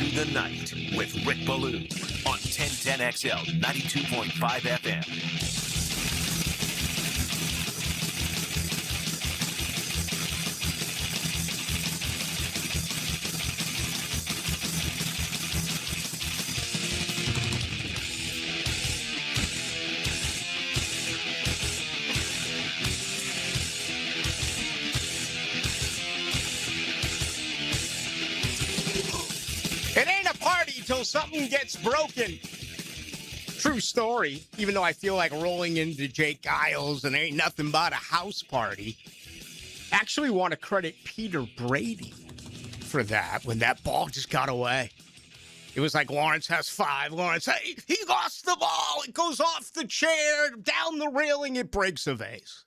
Into the Night with Rick Ballou on 1010XL 92.5 FM. It ain't a party till something gets broken. True story, even though I feel like rolling into Jake Giles and ain't nothing but a house party. Actually want to credit Peter Brady for that when that ball just got away. It was like Lawrence has 5. Lawrence, hey, he lost the ball. It goes off the chair, down the railing, it breaks a vase.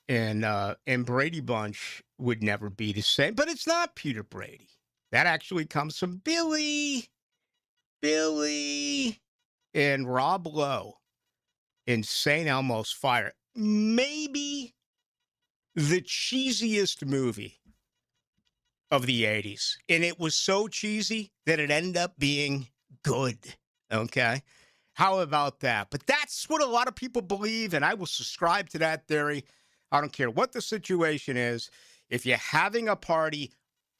And Brady Bunch would never be the same. But it's not Peter Brady. That actually comes from Billy, and Rob Lowe in St. Elmo's Fire. Maybe the cheesiest movie of the 80s. And it was so cheesy that it ended up being good. Okay? How about that? But that's what a lot of people believe, and I will subscribe to that theory. I don't care what the situation is. If you're having a party,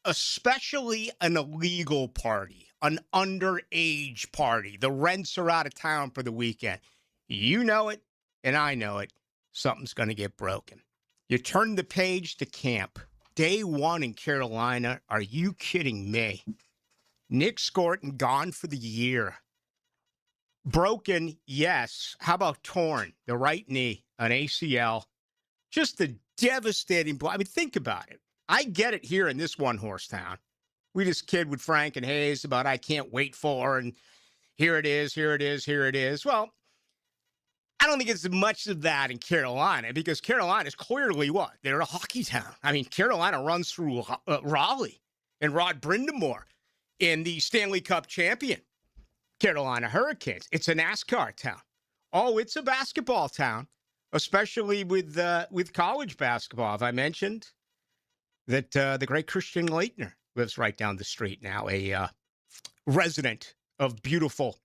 especially an illegal party, an underage party, the rents are out of town for the weekend. You know it, and I know it. Something's going to get broken. You turn the page to camp. Day 1 in Carolina. Are you kidding me? Nick Scorton gone for the year. Broken, yes. How about torn? The right knee, an ACL. Just a devastating blow. I mean, think about it. I get it here in this one-horse town. We just kid with Frank and Hayes about I can't wait for, and here it is. Well, I don't think it's much of that in Carolina because Carolina is clearly what? They're a hockey town. I mean, Carolina runs through Raleigh and Rod Brindamore in the Stanley Cup champion Carolina Hurricanes. It's a NASCAR town. Oh, it's a basketball town, especially with college basketball. Have I mentioned that the great Christian Leitner lives right down the street now, a resident of beautiful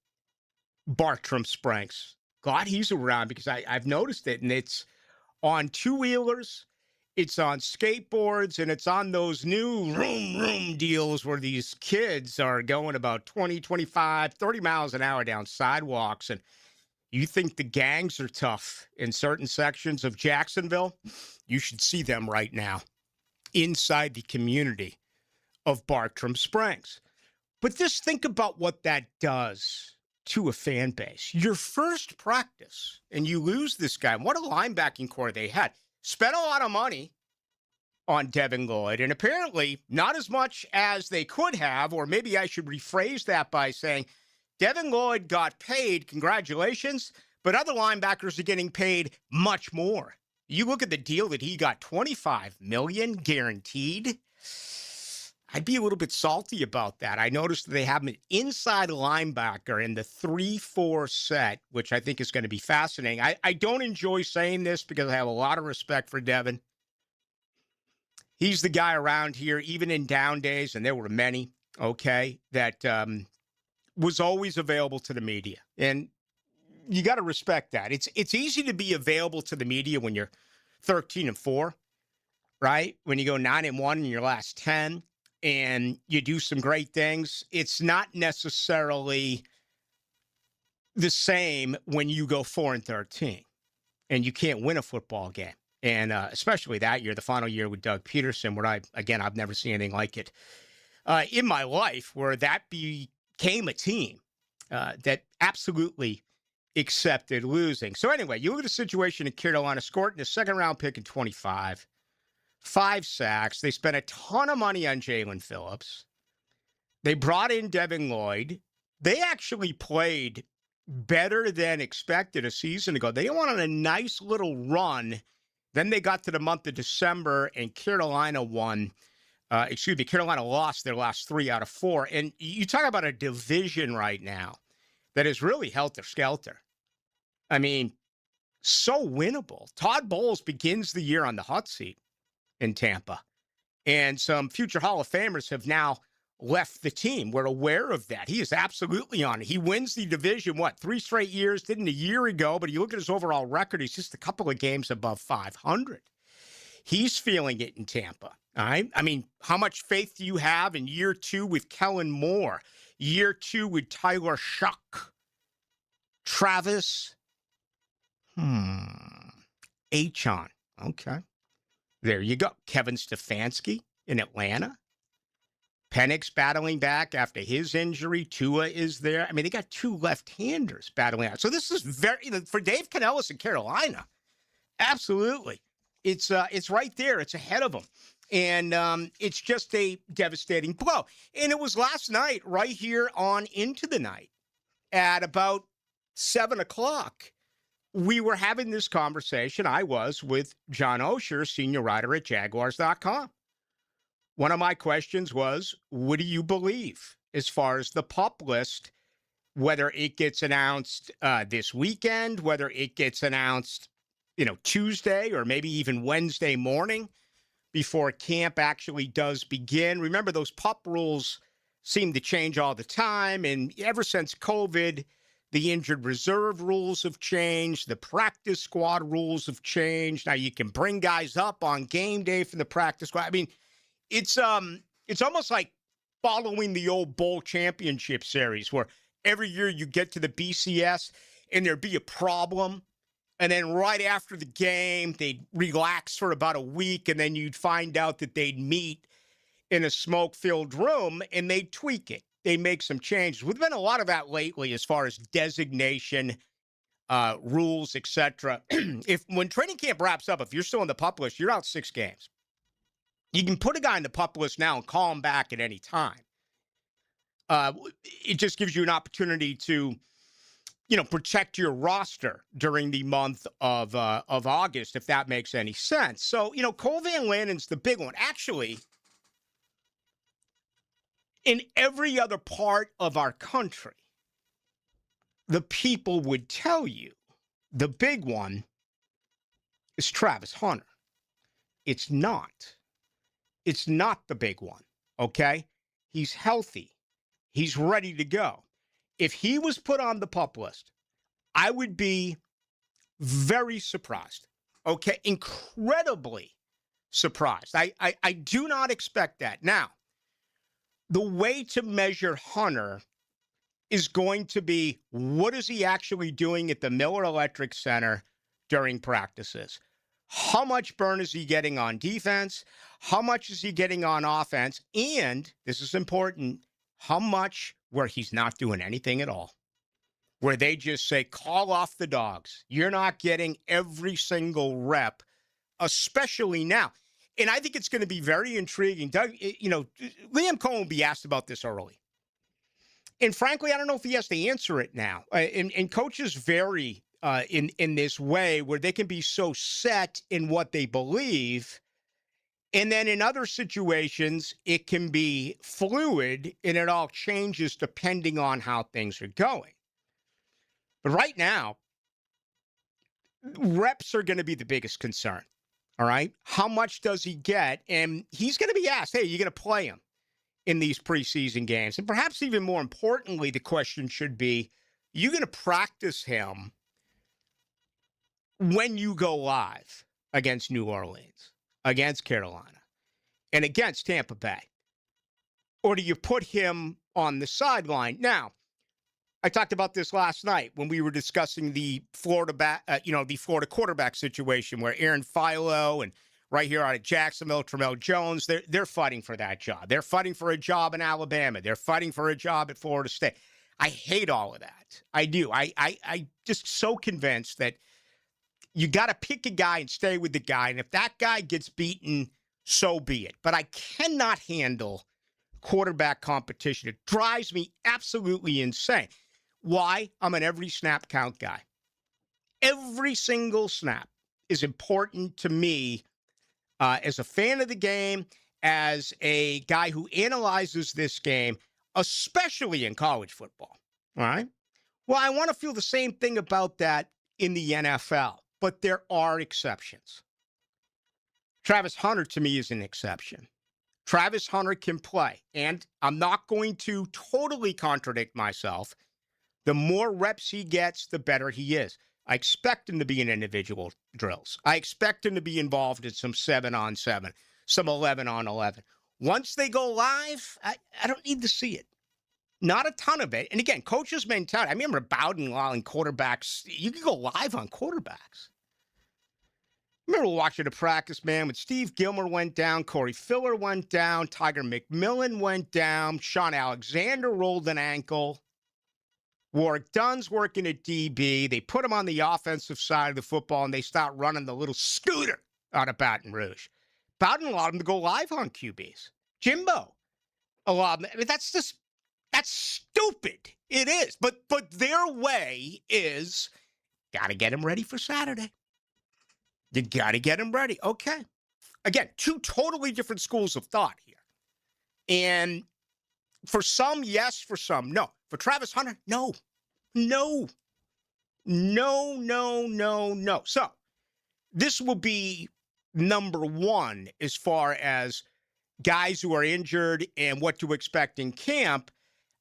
Bartram Springs. Glad he's around because I've noticed it, and it's on two-wheelers, it's on skateboards, and it's on those new room deals where these kids are going about 20, 25, 30 miles an hour down sidewalks, and you think the gangs are tough in certain sections of Jacksonville? You should see them right now inside the community of Bartram Springs. But just think about what that does to a fan base. Your first practice, and you lose this guy. What a linebacking core they had. Spent a lot of money on Devin Lloyd, and apparently not as much as they could have, or maybe I should rephrase that by saying Devin Lloyd got paid, congratulations, but other linebackers are getting paid much more. You look at the deal that he got, $25 million guaranteed. I'd be a little bit salty about that. I noticed that they have an inside linebacker in the 3-4 set, which I think is going to be fascinating. I don't enjoy saying this because I have a lot of respect for Devin. He's the guy around here, even in down days, and there were many, okay, that was always available to the media. And you got to respect that. It's easy to be available to the media when you're 13-4, right? When you go 9-1 in your last 10 and you do some great things. It's not necessarily the same when you go 4-13 and you can't win a football game. And especially that year, the final year with Doug Peterson, where I've never seen anything like it in my life, where that became a team that absolutely accepted losing. So anyway, you look at the situation in Carolina. Scorton, a second-round pick in 25, 5 sacks. They spent a ton of money on Jalen Phillips. They brought in Devin Lloyd. They actually played better than expected a season ago. They went on a nice little run. Then they got to the month of December, and Carolina lost their last 3 out of 4. And you talk about a division right now that is really helter-skelter. I mean, so winnable. Todd Bowles begins the year on the hot seat in Tampa. And some future Hall of Famers have now left the team. We're aware of that. He is absolutely on it. He wins the division, 3 straight years, didn't a year ago, but you look at his overall record, he's just a couple of games above 500. He's feeling it in Tampa. All right. I mean, how much faith do you have in year 2 with Kellen Moore, year 2 with Tyler Shuck, Travis, Achon. Okay. There you go. Kevin Stefanski in Atlanta. Penix battling back after his injury. Tua is there. I mean, they got 2 left-handers battling out. So this is for Dave Canellis in Carolina. Absolutely. It's right there. It's ahead of them. And it's just a devastating blow. And it was last night right here on into the night at about 7 o'clock. We were having this conversation. I was with John Osher, senior writer at Jaguars.com. One of my questions was, what do you believe as far as the PUP list, whether it gets announced this weekend, whether it gets announced, Tuesday or maybe even Wednesday morning before camp actually does begin? Remember, those PUP rules seem to change all the time. And ever since COVID, the injured reserve rules have changed. The practice squad rules have changed. Now you can bring guys up on game day for the practice squad. I mean, it's almost like following the old bowl championship series where every year you get to the BCS and there'd be a problem. And then right after the game, they'd relax for about a week. And then you'd find out that they'd meet in a smoke-filled room and they'd tweak it. They make some changes. We've been a lot of that lately as far as designation, rules, etc. When training camp wraps up, if you're still on the PUP list, you're out 6 games. You can put a guy in the PUP list now and call him back at any time. It just gives you an opportunity to, protect your roster during the month of August, if that makes any sense. So, Cole Van Lanen's the big one. Actually, in every other part of our country, the people would tell you the big one is Travis Hunter. It's not. It's not the big one, okay? He's healthy. He's ready to go. If he was put on the PUP list, I would be very surprised, okay? Incredibly surprised. I do not expect that. Now, the way to measure Hunter is going to be, what is he actually doing at the Miller Electric Center during practices? How much burn is he getting on defense? How much is he getting on offense? And, this is important, how much where he's not doing anything at all? Where they just say, call off the dogs. You're not getting every single rep, especially now. And I think it's going to be very intriguing. Doug, Liam Cohen will be asked about this early. And frankly, I don't know if he has to answer it now. And coaches vary in this way where they can be so set in what they believe. And then in other situations, it can be fluid and it all changes depending on how things are going. But right now, reps are going to be the biggest concern. All right. How much does he get? And he's going to be asked, hey, you're going to play him in these preseason games. And perhaps even more importantly, the question should be, you're going to practice him when you go live against New Orleans, against Carolina, and against Tampa Bay? Or do you put him on the sideline? Now, I talked about this last night when we were discussing the Florida quarterback situation where Aaron Philo and right here out of Jacksonville, Tramel Jones, they're fighting for that job. They're fighting for a job in Alabama. They're fighting for a job at Florida State. I hate all of that. I do. I just so convinced that you got to pick a guy and stay with the guy. And if that guy gets beaten, so be it. But I cannot handle quarterback competition. It drives me absolutely insane. Why? I'm an every snap count guy. Every single snap is important to me as a fan of the game, as a guy who analyzes this game, especially in college football. All right? Well, I want to feel the same thing about that in the NFL, but there are exceptions. Travis Hunter, to me, is an exception. Travis Hunter can play. And I'm not going to totally contradict myself. The more reps he gets, the better he is. I expect him to be in individual drills. I expect him to be involved in some 7-on-7, some 11-on-11. Once they go live, I don't need to see it. Not a ton of it. And again, coaches' mentality. I remember Bowden allowing quarterbacks. You can go live on quarterbacks. I remember watching a practice, man, when Steve Gilmore went down, Corey Filler went down, Tiger McMillan went down, Sean Alexander rolled an ankle. Warwick Dunn's working at DB. They put him on the offensive side of the football, and they start running the little scooter out of Baton Rouge. Bowden allowed him to go live on QBs. Jimbo allowed him. I mean, that's stupid. It is. But their way is, got to get him ready for Saturday. You got to get him ready. Okay. Again, two totally different schools of thought here. And for some, yes. For some, no. For Travis Hunter, no. No. So, this will be number one as far as guys who are injured and what to expect in camp.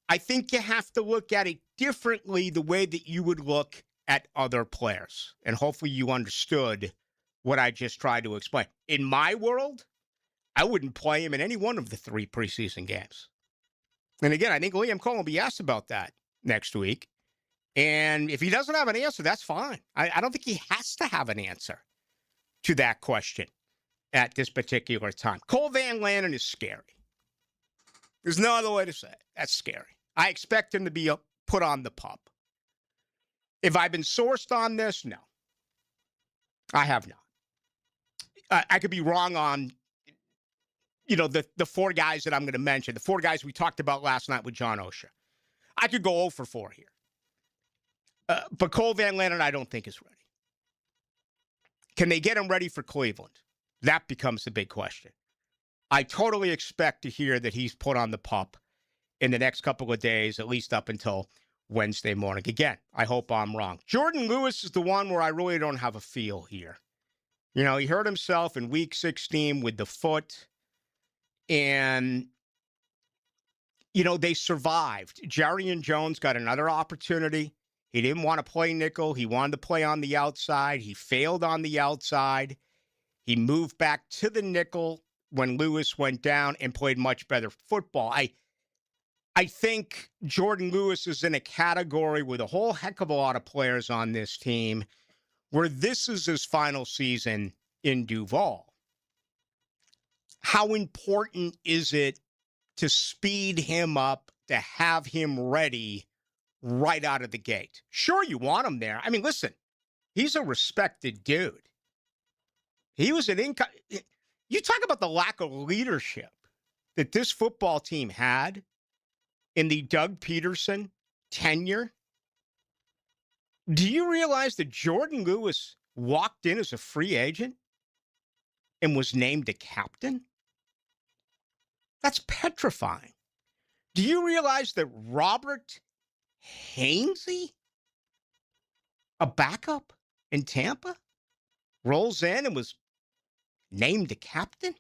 I think you have to look at it differently the way that you would look at other players. And hopefully you understood what I just tried to explain. In my world, I wouldn't play him in any one of the 3 preseason games. And again, I think Liam Cohen will be asked about that next week. And if he doesn't have an answer, that's fine. I don't think he has to have an answer to that question at this particular time. Cole Van Lannon is scary. There's no other way to say it. That's scary. I expect him to be put on the pup. Have I been sourced on this? No. I have not. I could be wrong on, the 4 guys that I'm going to mention, the 4 guys we talked about last night with John Osha. I could go 0 for 4 here. But Cole Van Lannon, I don't think is ready. Can they get him ready for Cleveland? That becomes the big question. I totally expect to hear that he's put on the pup in the next couple of days, at least up until Wednesday morning. Again, I hope I'm wrong. Jordan Lewis is the one where I really don't have a feel here. He hurt himself in week 16 with the foot, and, they survived. Jarian Jones got another opportunity. He didn't want to play nickel. He wanted to play on the outside. He failed on the outside. He moved back to the nickel when Lewis went down and played much better football. I think Jordan Lewis is in a category with a whole heck of a lot of players on this team where this is his final season in Duval. How important is it to speed him up, to have him ready right out of the gate? Sure, you want him there. I mean, listen, he's a respected dude. He was an income. You talk about the lack of leadership that this football team had in the Doug Peterson tenure. Do you realize that Jordan Lewis walked in as a free agent and was named a captain? That's petrifying. Do you realize that Robert Hainsey, a backup in Tampa, rolls in and was named a captain?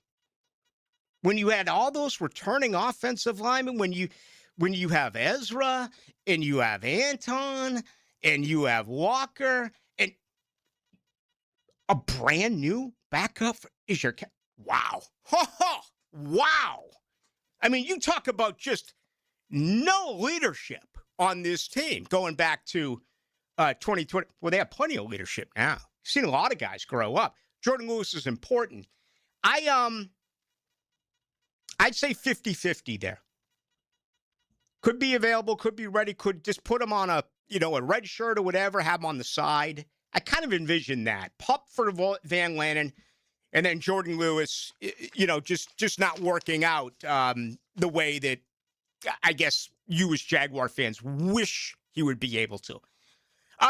When you had all those returning offensive linemen, when you have Ezra and you have Anton and you have Walker and a brand new backup is your wow. Wow. I mean, you talk about just no leadership on this team going back to 2020. Well, they have plenty of leadership now. You've seen a lot of guys grow up. Jordan Lewis is important. I'd say 50-50 there. Could be available, could be ready, could just put him on a red shirt or whatever, have him on the side. I kind of envision that. Pup for Van Lannon, and then Jordan Lewis, just not working out the way that I guess you as Jaguar fans wish he would be able to.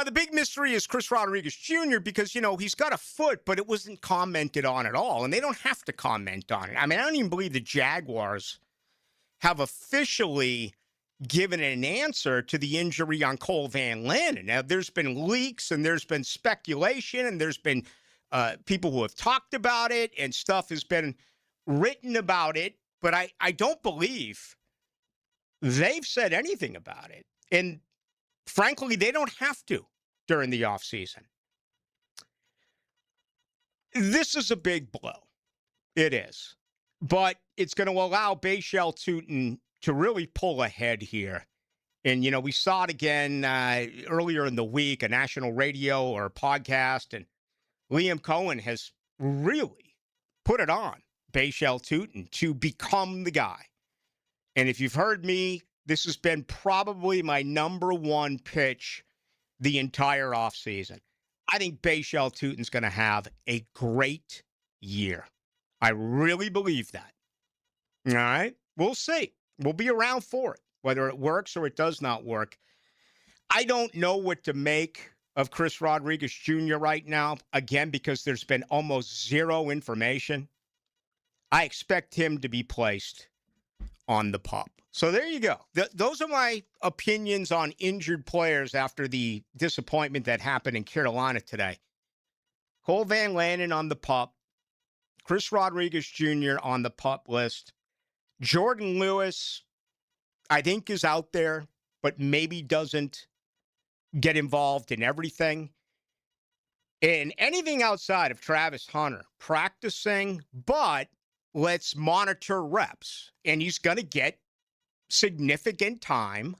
The big mystery is Chris Rodriguez Jr. because, he's got a foot, but it wasn't commented on at all, and they don't have to comment on it. I mean, I don't even believe the Jaguars have officially given an answer to the injury on Cole Van Lannon. Now, there's been leaks, and there's been speculation, and there's been people who have talked about it, and stuff has been written about it, but I don't believe they've said anything about it. And frankly, they don't have to during the offseason. This is a big blow. It is. But it's going to allow Bashal Tutin to really pull ahead here. And, we saw it again earlier in the week, a national radio or podcast, and Liam Cohen has really put it on Bashal Tutin to become the guy. And if you've heard me, this has been probably my number one pitch the entire offseason. I think Bashal Tutin's going to have a great year. I really believe that. All right? We'll see. We'll be around for it, whether it works or it does not work. I don't know what to make of Chris Rodriguez Jr. right now, again, because there's been almost zero information. I expect him to be placed on the PUP. So there you go. Those are my opinions on injured players after the disappointment that happened in Carolina today. Cole Van Lanen on the PUP. Chris Rodriguez Jr. on the PUP list. Jordan Lewis, I think, is out there, but maybe doesn't get involved in everything. And anything outside of Travis Hunter, practicing, but let's monitor reps. And he's going to get significant time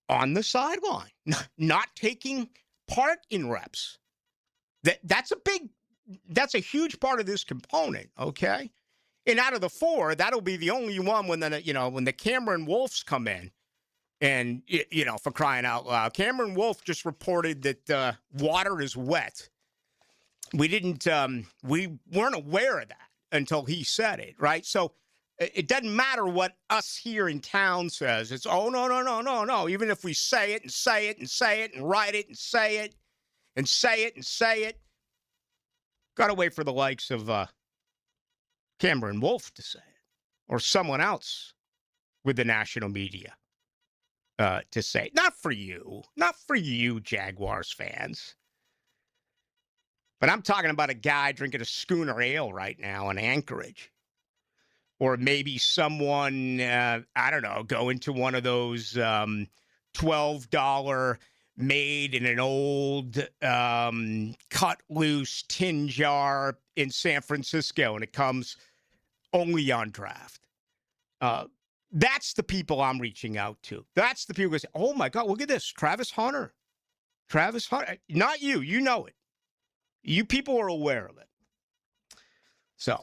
on the sideline, not taking part in reps. That's a huge part of this component, okay? And out of the four, that'll be the only one when the Cameron Wolfs come in. And, for crying out loud, Cameron Wolf just reported that water is wet. We weren't aware of that until he said it, right? So it doesn't matter what us here in town says. It's, oh, no. Even if we say it and say it and say it and write it and say it and say it and say it, got to wait for the likes of Cameron Wolf to say it, or someone else with the national media to say it. Not for you, Jaguars fans. But I'm talking about a guy drinking a schooner ale right now in Anchorage. Or maybe someone, I don't know, go into one of those $12 made in an old cut loose tin jar in San Francisco, and it comes only on draft. That's the people I'm reaching out to. That's the people who say, oh my God, look at this. Travis Hunter. Not you. You know it. You people are aware of it. So,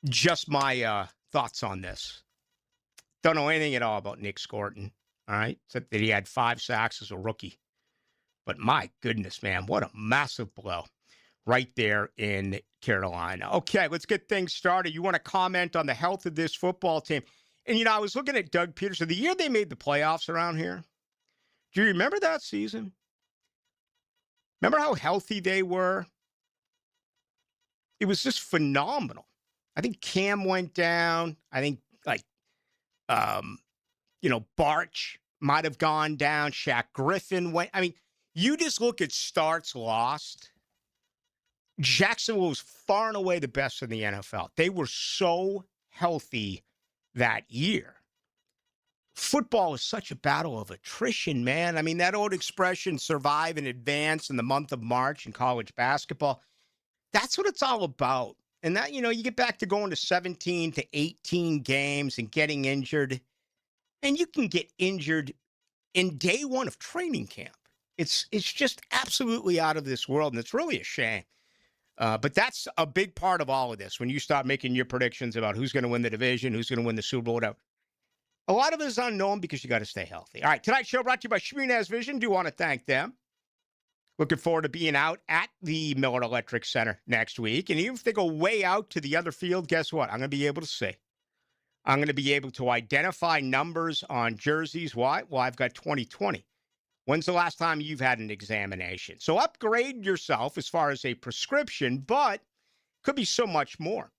just my thoughts on this. Don't know anything at all about Nick Scorton, all right? Except that he had 5 sacks as a rookie. But my goodness, man, what a massive blow right there in Carolina. Okay, let's get things started. You want to comment on the health of this football team? And, I was looking at Doug Peterson. The year they made the playoffs around here, do you remember that season? Remember how healthy they were? It was just phenomenal. I think Cam went down. I think, Barch might have gone down. Shaq Griffin went. I mean, you just look at starts lost. Jacksonville was far and away the best in the NFL. They were so healthy that year. Football is such a battle of attrition, man. I mean, that old expression, survive and advance in the month of March in college basketball, that's what it's all about. And that, you get back to going to 17 to 18 games and getting injured. And you can get injured in day one of training camp. It's just absolutely out of this world, and it's really a shame. But that's a big part of all of this. When you start making your predictions about who's going to win the division, who's going to win the Super Bowl, whatever. A lot of it is unknown because you got to stay healthy. All right, tonight's show brought to you by Shmunez Vision. Do want to thank them. Looking forward to being out at the Miller Electric Center next week. And even if they go way out to the other field, guess what? I'm going to be able to see. I'm going to be able to identify numbers on jerseys. Why? Well, I've got 20/20. When's the last time you've had an examination? So upgrade yourself as far as a prescription, but could be so much more.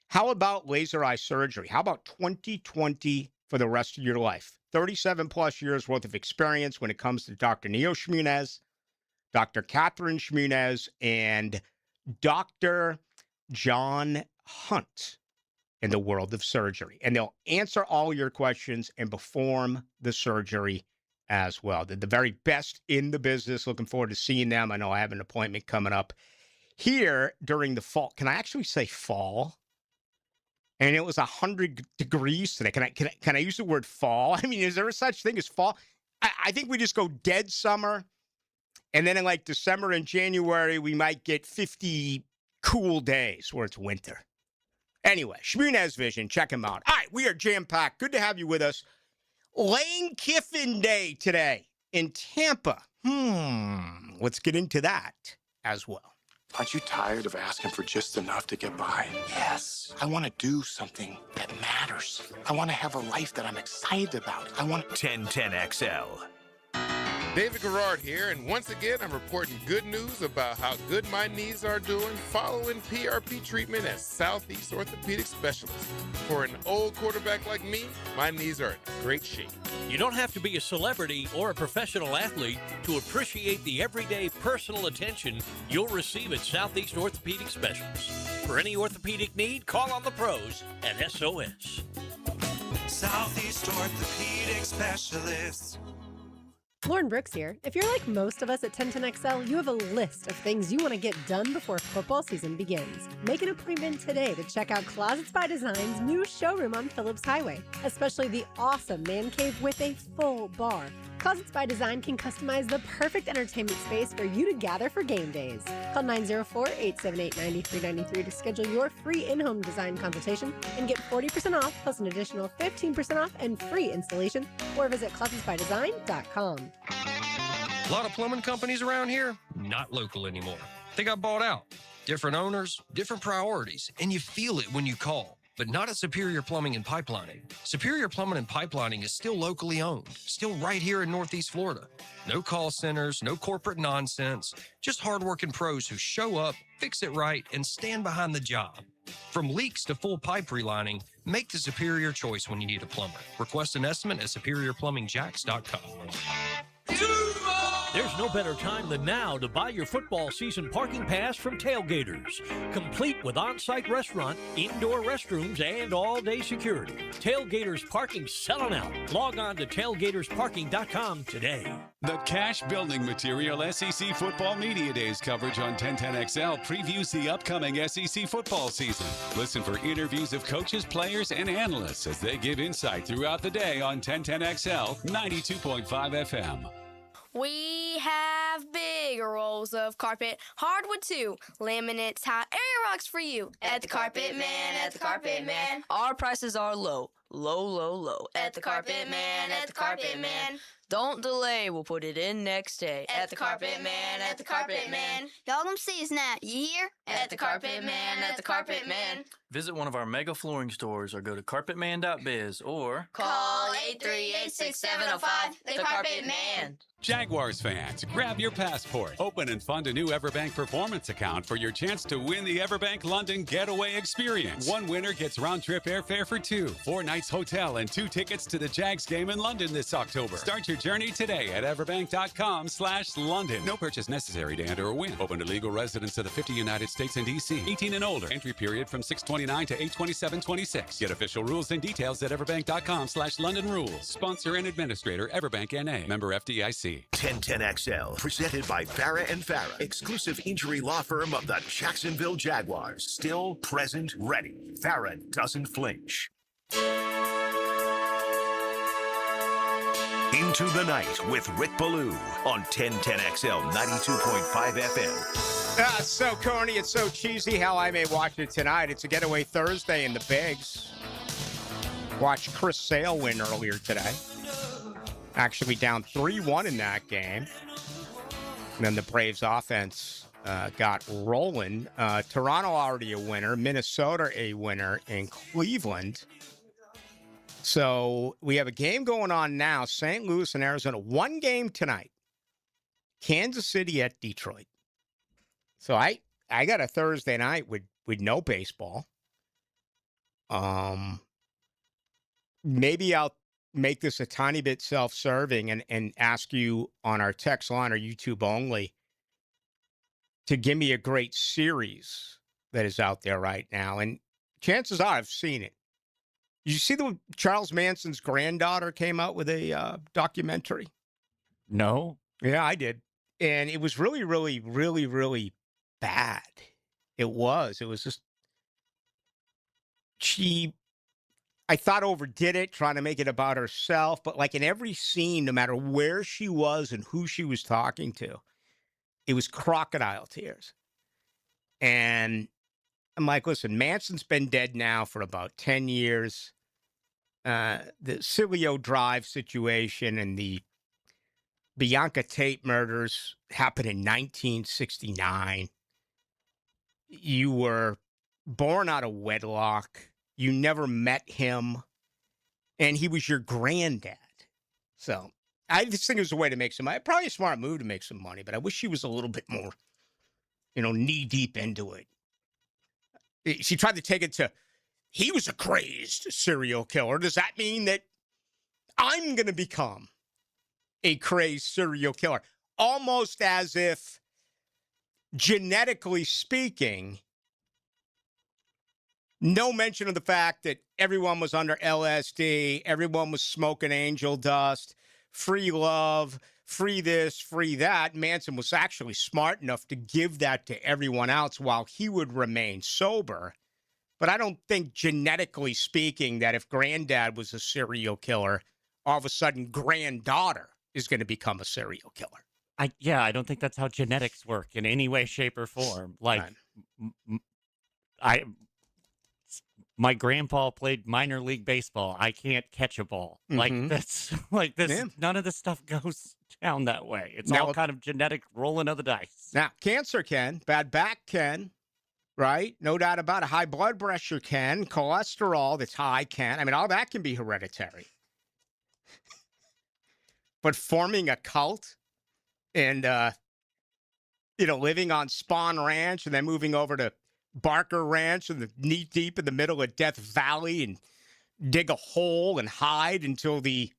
How about laser eye surgery? How about 20/20 for the rest of your life? 37 plus years worth of experience when it comes to Dr. Neo Shmunez, Dr. Catherine Shmunez, and Dr. John Hunt. in the world of surgery. And they'll answer all your questions and perform the surgery as well. They're the very best in the business. Looking forward to seeing them. I know I have an appointment coming up here during the fall. Can I actually say fall? And it was 100 degrees today. Can I use the word fall? I mean, is there a such thing as fall? I think we just go dead summer. And then in like December and January, we might get 50 cool days where it's winter. Anyway, Shmunez Vision, check him out. All right, we are jam-packed. Good to have you with us. Lane Kiffin Day today in Tampa. Let's get into that as well. Aren't you tired of asking for just enough to get by? Yes. I want to do something that matters. I want to have a life that I'm excited about. I want 1010XL. David Garrard here, and once again, I'm reporting good news about how good my knees are doing following PRP treatment at Southeast Orthopedic Specialists. For an old quarterback like me, my knees are in great shape. You don't have to be a celebrity or a professional athlete to appreciate the everyday personal attention you'll receive at Southeast Orthopedic Specialists. For any orthopedic need, call on the pros at SOS. Southeast Orthopedic Specialists. Lauren Brooks here. If you're like most of us at 1010XL, you have a list of things you want to get done before football season begins. Make an appointment today to check out Closets by Design's new showroom on Phillips Highway, especially the awesome man cave with a full bar. Closets by Design can customize the perfect entertainment space for you to gather for game days. Call 904-878-9393 to schedule your free in-home design consultation and get 40% off plus an additional 15% off and free installation, or visit closetsbydesign.com. A lot of plumbing companies around here, not local anymore. They got bought out. Different owners, different priorities, and you feel it when you call. But not at Superior Plumbing and Pipelining. Superior Plumbing and Pipelining is still locally owned, still right here in Northeast Florida. No call centers, no corporate nonsense, just hardworking pros who show up, fix it right, and stand behind the job. From leaks to full pipe relining, make the superior choice when you need a plumber. Request an estimate at superiorplumbingjacks.com. There's no better time than now to buy your football season parking pass from Tailgaters. Complete with on-site restaurant, indoor restrooms, and all-day security. Tailgaters parking's selling out. Log on to tailgatorsparking.com today. The Cash Building Material SEC Football Media Days coverage on 1010XL previews the upcoming SEC football season. Listen for interviews of coaches, players, and analysts as they give insight throughout the day on 1010XL 92.5 FM. We have big rolls of carpet, hardwood too, laminate, tile, area rugs for you. At the Carpet Man, at the Carpet Man. Our prices are low, low, low, low. At the Carpet Man, at the Carpet Man. Don't delay, we'll put it in next day. At the Carpet Man, at the Carpet Man. Y'all gonna see us now, you hear? At the Carpet Man, at the Carpet Man. Visit one of our mega flooring stores or go to carpetman.biz or call 838-6705. The Carpet Man. Jaguars fans, grab your passport. Open and fund a new Everbank Performance account for your chance to win the Everbank London Getaway Experience. One winner gets round-trip airfare for two, 4 nights hotel, and 2 tickets to the Jags game in London this October. Start your journey today at everbank.com/London. No purchase necessary to enter or win. Open to legal residents of the 50 United States and D.C. 18 and older. Entry period from 6/29 to 8/27/26. Get official rules and details at everbank.com/London Rules. Sponsor and administrator, Everbank N.A. Member FDIC. 1010XL, presented by Farah and Farah, exclusive injury law firm of the Jacksonville Jaguars. Still, present, ready. Farah doesn't flinch. Into the Night with Rick Ballou on 1010XL 92.5 FM. It's so corny, it's so cheesy how I may watch it tonight. It's a getaway Thursday in the Bigs. Watched Chris Sale win earlier today. Actually down 3-1 in that game. And then the Braves offense got rolling. Toronto already a winner. Minnesota a winner in Cleveland. So we have a game going on now. St. Louis and Arizona. One game tonight. Kansas City at Detroit. So I got a Thursday night with no baseball. Maybe I'll make this a tiny bit self-serving and ask you on our text line or YouTube only to give me a great series that is out there right now. And chances are I've seen it. You see Charles Manson's granddaughter came out with a documentary? No. Yeah, I did. And it was really, really, really, really bad. It was. It was just, I thought overdid it, trying to make it about herself. But like in every scene, no matter where she was and who she was talking to, it was crocodile tears. And I'm like, listen, Manson's been dead now for about 10 years. The Cilio Drive situation and the Bianca Tate murders happened in 1969. You were born out of wedlock. You never met him. And he was your granddad. So I just think it was a way to make some money. Probably a smart move to make some money, but I wish she was a little bit more, knee deep into it. She tried to take it to, he was a crazed serial killer. Does that mean that I'm going to become a crazed serial killer? Almost as if, genetically speaking, no mention of the fact that everyone was under LSD, everyone was smoking angel dust, free love, free this, free that. Manson was actually smart enough to give that to everyone else while he would remain sober. But I don't think, genetically speaking, that if granddad was a serial killer, all of a sudden granddaughter is going to become a serial killer. I don't think that's how genetics work in any way, shape, or form. Like, my grandpa played minor league baseball. I can't catch a ball. Like, that's like this. Yeah. None of this stuff goes down that way. It's all kind of genetic rolling of the dice. Now, cancer can, bad back can, right? No doubt about it. High blood pressure can, cholesterol that's high can. I mean, all that can be hereditary. But forming a cult and, living on Spawn Ranch and then moving over to Barker Ranch and knee deep in the middle of Death Valley and dig a hole and hide until the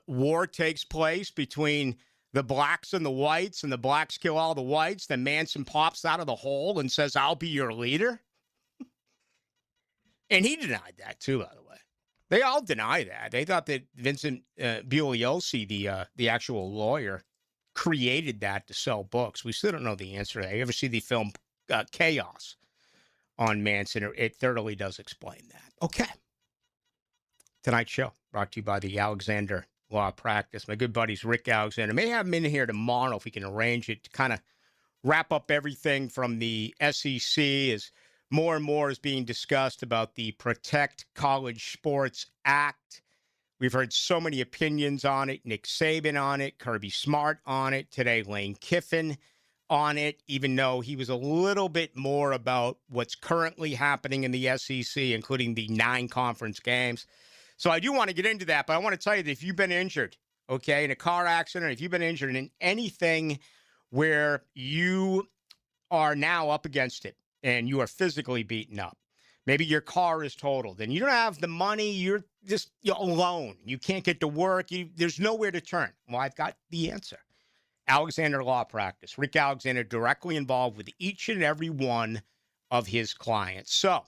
war takes place between the blacks and the whites, and the blacks kill all the whites. Then Manson pops out of the hole and says, "I'll be your leader." And he denied that too, by the way. They all deny that. They thought that Vincent Bugliosi, the actual lawyer, created that to sell books. We still don't know the answer to that. You ever see the film Chaos on Manson? It thoroughly does explain that. Okay. Tonight's show brought to you by the Alexander Law Practice. My good buddies Rick Alexander. May have him in here tomorrow if we can arrange it to kind of wrap up everything from the SEC as more and more is being discussed about the Protect College Sports Act. We've heard so many opinions on it. Nick Saban on it, Kirby Smart on it, today Lane Kiffin on it, even though he was a little bit more about what's currently happening in the SEC, including the 9 conference games. So I do want to get into that, but I want to tell you that if you've been injured, okay, in a car accident, if you've been injured in anything where you are now up against it and you are physically beaten up, maybe your car is totaled and you don't have the money, you're alone, you can't get to work, there's nowhere to turn. Well, I've got the answer. Alexander Law Practice. Rick Alexander directly involved with each and every one of his clients. So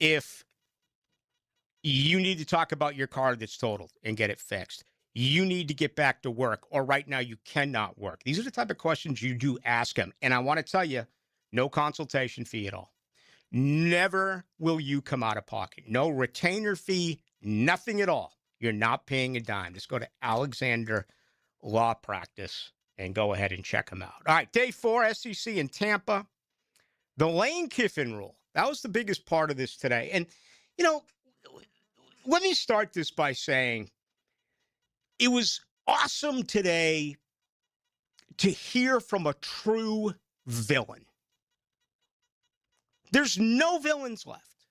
if you need to talk about your car that's totaled and get it fixed, you need to get back to work, or right now you cannot work. These are the type of questions you do ask him. And I want to tell you, no consultation fee at all. Never will you come out of pocket. No retainer fee, nothing at all. You're not paying a dime. Just go to Alexander Law Practice and go ahead and check him out. All right, day 4, SEC in Tampa. The Lane Kiffin rule. That was the biggest part of this today. And, let me start this by saying it was awesome today to hear from a true villain. There's no villains left.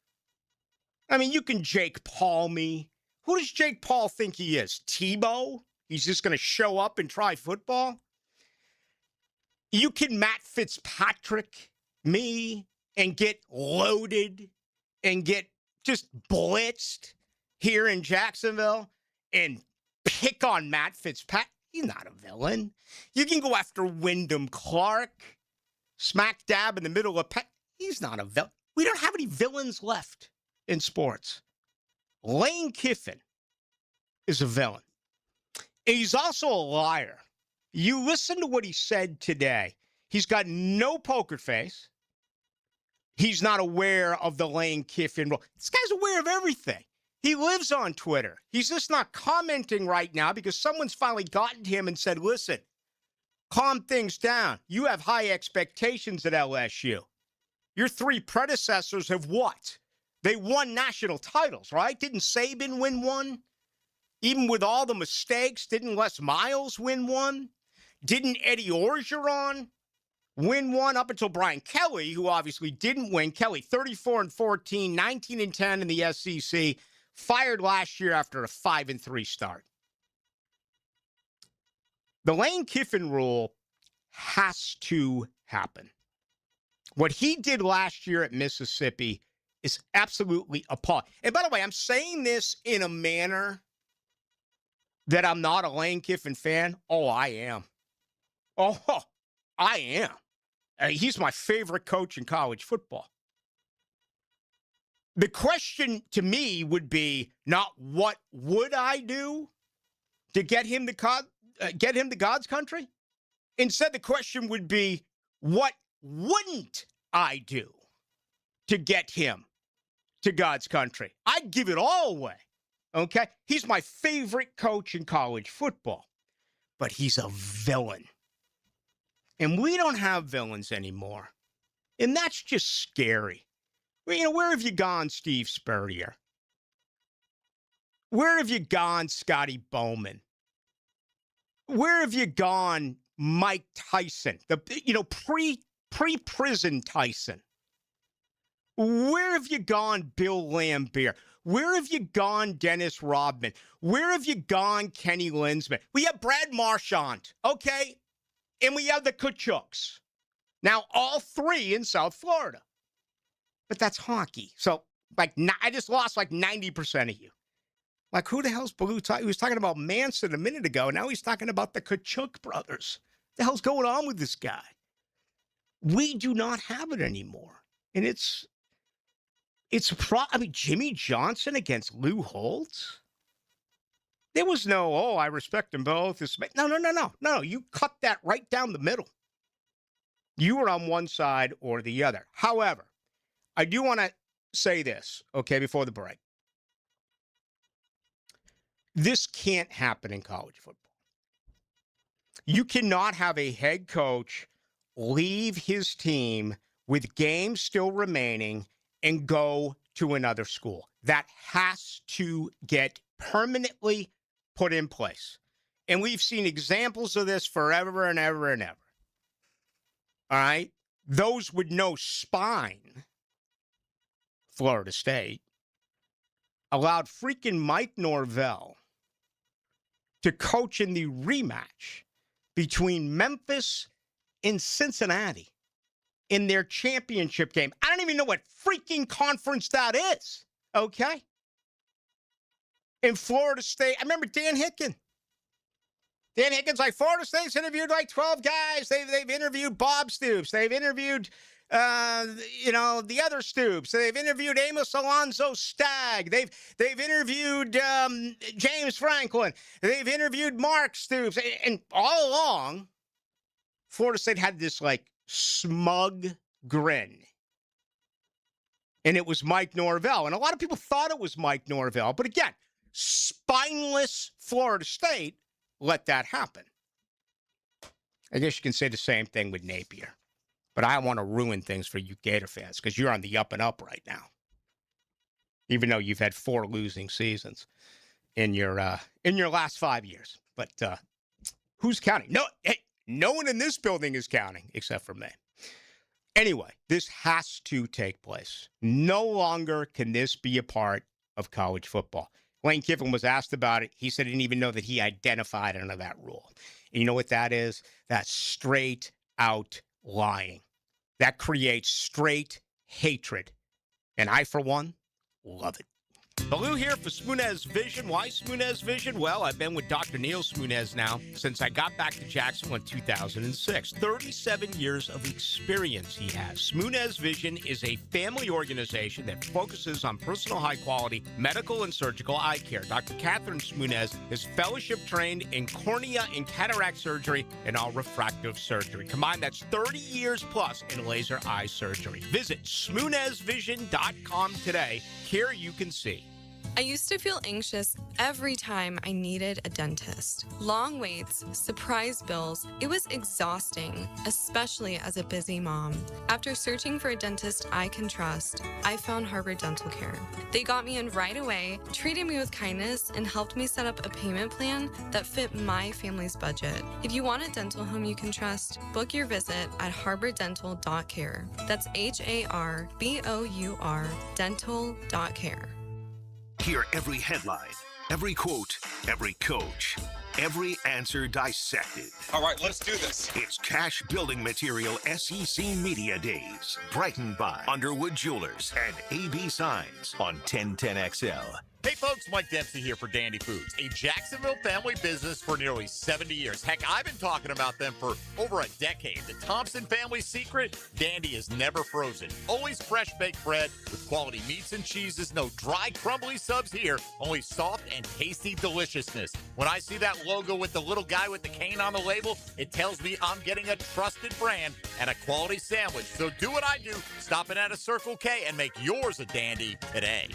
I mean, you can Jake Paul me. Who does Jake Paul think he is? Tebow? He's just going to show up and try football? You can Matt Fitzpatrick me and get loaded and get just blitzed here in Jacksonville and pick on Matt Fitzpatrick. He's not a villain. You can go after Wyndham Clark, smack dab in the middle of He's not a villain. We don't have any villains left in sports. Lane Kiffin is a villain. He's also a liar. You listen to what he said today. He's got no poker face. He's not aware of the Lane Kiffin rule. This guy's aware of everything. He lives on Twitter. He's just not commenting right now because someone's finally gotten to him and said, listen, calm things down. You have high expectations at LSU. Your three predecessors have what? They won national titles, right? Didn't Saban win one? Even with all the mistakes, didn't Les Miles win one? Didn't Eddie Orgeron win one up until Brian Kelly, who obviously didn't win? Kelly, 34-14, 19-10 in the SEC, fired last year after a 5-3 start. The Lane Kiffin rule has to happen. What he did last year at Mississippi is absolutely appalling. And by the way, I'm saying this in a manner that I'm not a Lane Kiffin fan. Oh, I am. Oh, I am. He's my favorite coach in college football. The question to me would be not what would I do to get him to God's country? Instead, the question would be, what wouldn't I do to get him to God's country? I'd give it all away, okay? He's my favorite coach in college football, but he's a villain. And we don't have villains anymore. And that's just scary. Well, where have you gone, Steve Spurrier? Where have you gone, Scotty Bowman? Where have you gone, Mike Tyson? Pre-prison Tyson. Where have you gone, Bill Laimbeer? Where have you gone, Dennis Rodman? Where have you gone, Kenny Linsman? We have Brad Marchand, okay? And we have the Kachucks. Now, all three in South Florida. But that's hockey. So, I just lost 90% of you. Like, who the hell's Ballou? He was talking about Manson a minute ago. Now he's talking about the Kachuk brothers. What the hell's going on with this guy? We do not have it anymore. And Jimmy Johnson against Lou Holtz? There was no, I respect them both. No. You cut that right down the middle. You were on one side or the other. However, I do want to say this, okay, before the break. This can't happen in college football. You cannot have a head coach leave his team with games still remaining and go to another school. That has to get permanently put in place. And we've seen examples of this forever and ever and ever. All right? Those with no spine, Florida State, allowed freaking Mike Norvell to coach in the rematch between Memphis and Cincinnati in their championship game. I don't even know what freaking conference that is, okay? In Florida State, I remember Dan Hicken. Dan Hicken's like, Florida State's interviewed 12 guys. They've interviewed Bob Stoops. They've interviewed, the other Stoops. They've interviewed Amos Alonzo Stagg. They've interviewed James Franklin. They've interviewed Mark Stoops. And all along, Florida State had this smug grin. And it was Mike Norvell. And a lot of people thought it was Mike Norvell. But again, spineless Florida State let that happen. I guess you can say the same thing with Napier. But I want to ruin things for you Gator fans because you're on the up and up right now. Even though you've had 4 losing seasons in your last 5 years. But who's counting? No one in this building is counting except for me. Anyway, this has to take place. No longer can this be a part of college football. Lane Kiffin was asked about it. He said he didn't even know that he identified under that rule. And you know what that is? That's straight out lying. That creates straight hatred. And I, for one, love it. Ballou here for Smoonez Vision. Why Smoonez Vision? Well, I've been with Dr. Neil Smoonez now since I got back to Jacksonville in 2006. 37 years of experience he has. Smoonez Vision is a family organization that focuses on personal high-quality medical and surgical eye care. Dr. Catherine Smoonez is fellowship-trained in cornea and cataract surgery and all refractive surgery. Combined, that's 30 years plus in laser eye surgery. Visit SmoonezVision.com today. Here you can see. I used to feel anxious every time I needed a dentist. Long waits, surprise bills, it was exhausting, especially as a busy mom. After searching for a dentist I can trust, I found Harbor Dental Care. They got me in right away, treated me with kindness, and helped me set up a payment plan that fit my family's budget. If you want a dental home you can trust, book your visit at harbordental.care. That's HARBOUR dental.care. Hear every headline, every quote, every coach, every answer dissected. All right, let's do this. It's Cash Building Material SEC Media Days, brightened by Underwood Jewelers and AB Signs on 1010XL. Hey folks, Mike Dempsey here for Dandy Foods, a Jacksonville family business for nearly 70 years. Heck, I've been talking about them for over a decade. The Thompson family's secret, Dandy is never frozen. Always fresh baked bread with quality meats and cheeses. No dry, crumbly subs here, only soft and tasty deliciousness. When I see that logo with the little guy with the cane on the label, it tells me I'm getting a trusted brand and a quality sandwich. So do what I do, stop in at a Circle K and make yours a Dandy today.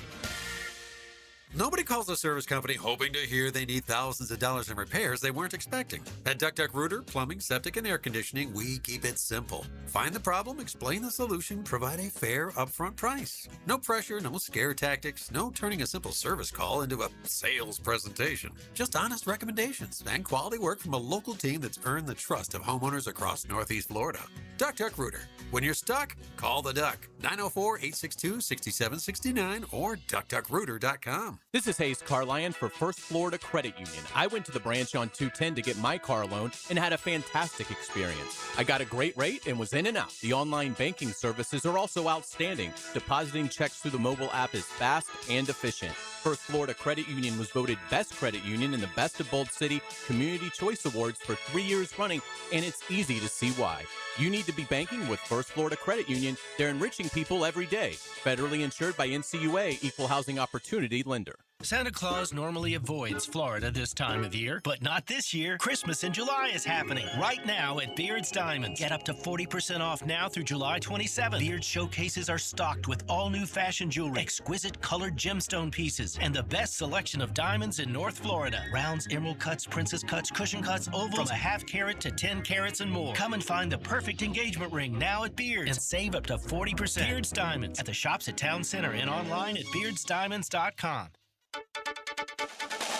Nobody calls a service company hoping to hear they need thousands of dollars in repairs they weren't expecting. At Duck Duck Rooter, Plumbing, Septic, and Air Conditioning, we keep it simple. Find the problem, explain the solution, provide a fair upfront price. No pressure, no scare tactics, no turning a simple service call into a sales presentation. Just honest recommendations and quality work from a local team that's earned the trust of homeowners across Northeast Florida. Duck Duck Rooter. When you're stuck, call the Duck. 904-862-6769 or duckduckrooter.com. This is Hayes Carlion for First Florida Credit Union. I went to the branch on 210 to get my car loan and had a fantastic experience. I got a great rate and was in and out. The online banking services are also outstanding. Depositing checks through the mobile app is fast and efficient. First Florida Credit Union was voted Best Credit Union in the Best of Bold City Community Choice Awards for 3 years running, and it's easy to see why. You need to be banking with First Florida Credit Union. They're enriching people every day. Federally insured by NCUA, Equal Housing Opportunity Lender. Santa Claus normally avoids Florida this time of year, but not this year. Christmas in July is happening right now at Beard's Diamonds. Get up to 40% off now through July 27th. Beard's showcases are stocked with all new fashion jewelry, exquisite colored gemstone pieces, and the best selection of diamonds in North Florida. Rounds, emerald cuts, princess cuts, cushion cuts, ovals, from a half carat to 10 carats and more. Come and find the perfect engagement ring now at Beard's and save up to 40%. Beard's Diamonds at the shops at Town Center and online at beardsdiamonds.com.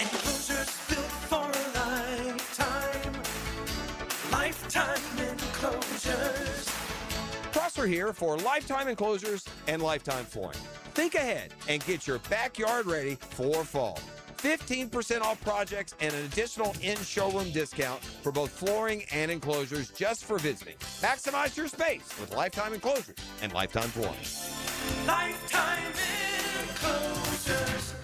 Enclosures built for a lifetime. Lifetime enclosures. Prosser here for Lifetime Enclosures and Lifetime Flooring. Think ahead and get your backyard ready for fall. 15% off projects and an additional in-showroom discount for both flooring and enclosures just for visiting. Maximize your space with Lifetime Enclosures and Lifetime Flooring. Lifetime enclosures.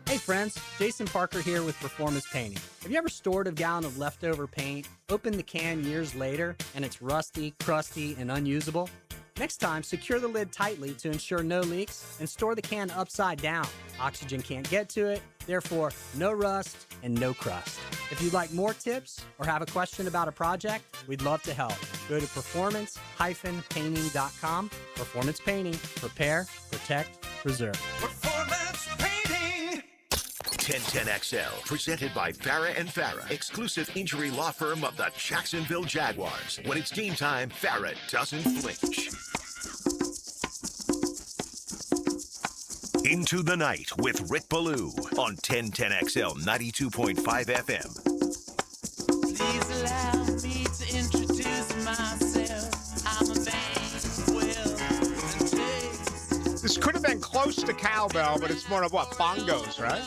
Hey friends, Jason Parker here with Performance Painting. Have you ever stored a gallon of leftover paint, opened the can years later, and it's rusty, crusty, and unusable? Next time, secure the lid tightly to ensure no leaks and store the can upside down. Oxygen can't get to it, therefore no rust and no crust. If you'd like more tips or have a question about a project, we'd love to help. Go to performance-painting.com. Performance Painting. Repair, protect, preserve. Performance Painting. 1010XL, presented by Farah and Farah, exclusive injury law firm of the Jacksonville Jaguars. When it's game time, Farah doesn't flinch. Into the Night with Rick Ballou on 1010XL 92.5 FM. Please allow me to introduce myself. I'm a man, will and taste. This could have been close to cowbell, but it's more of what, bongos, right?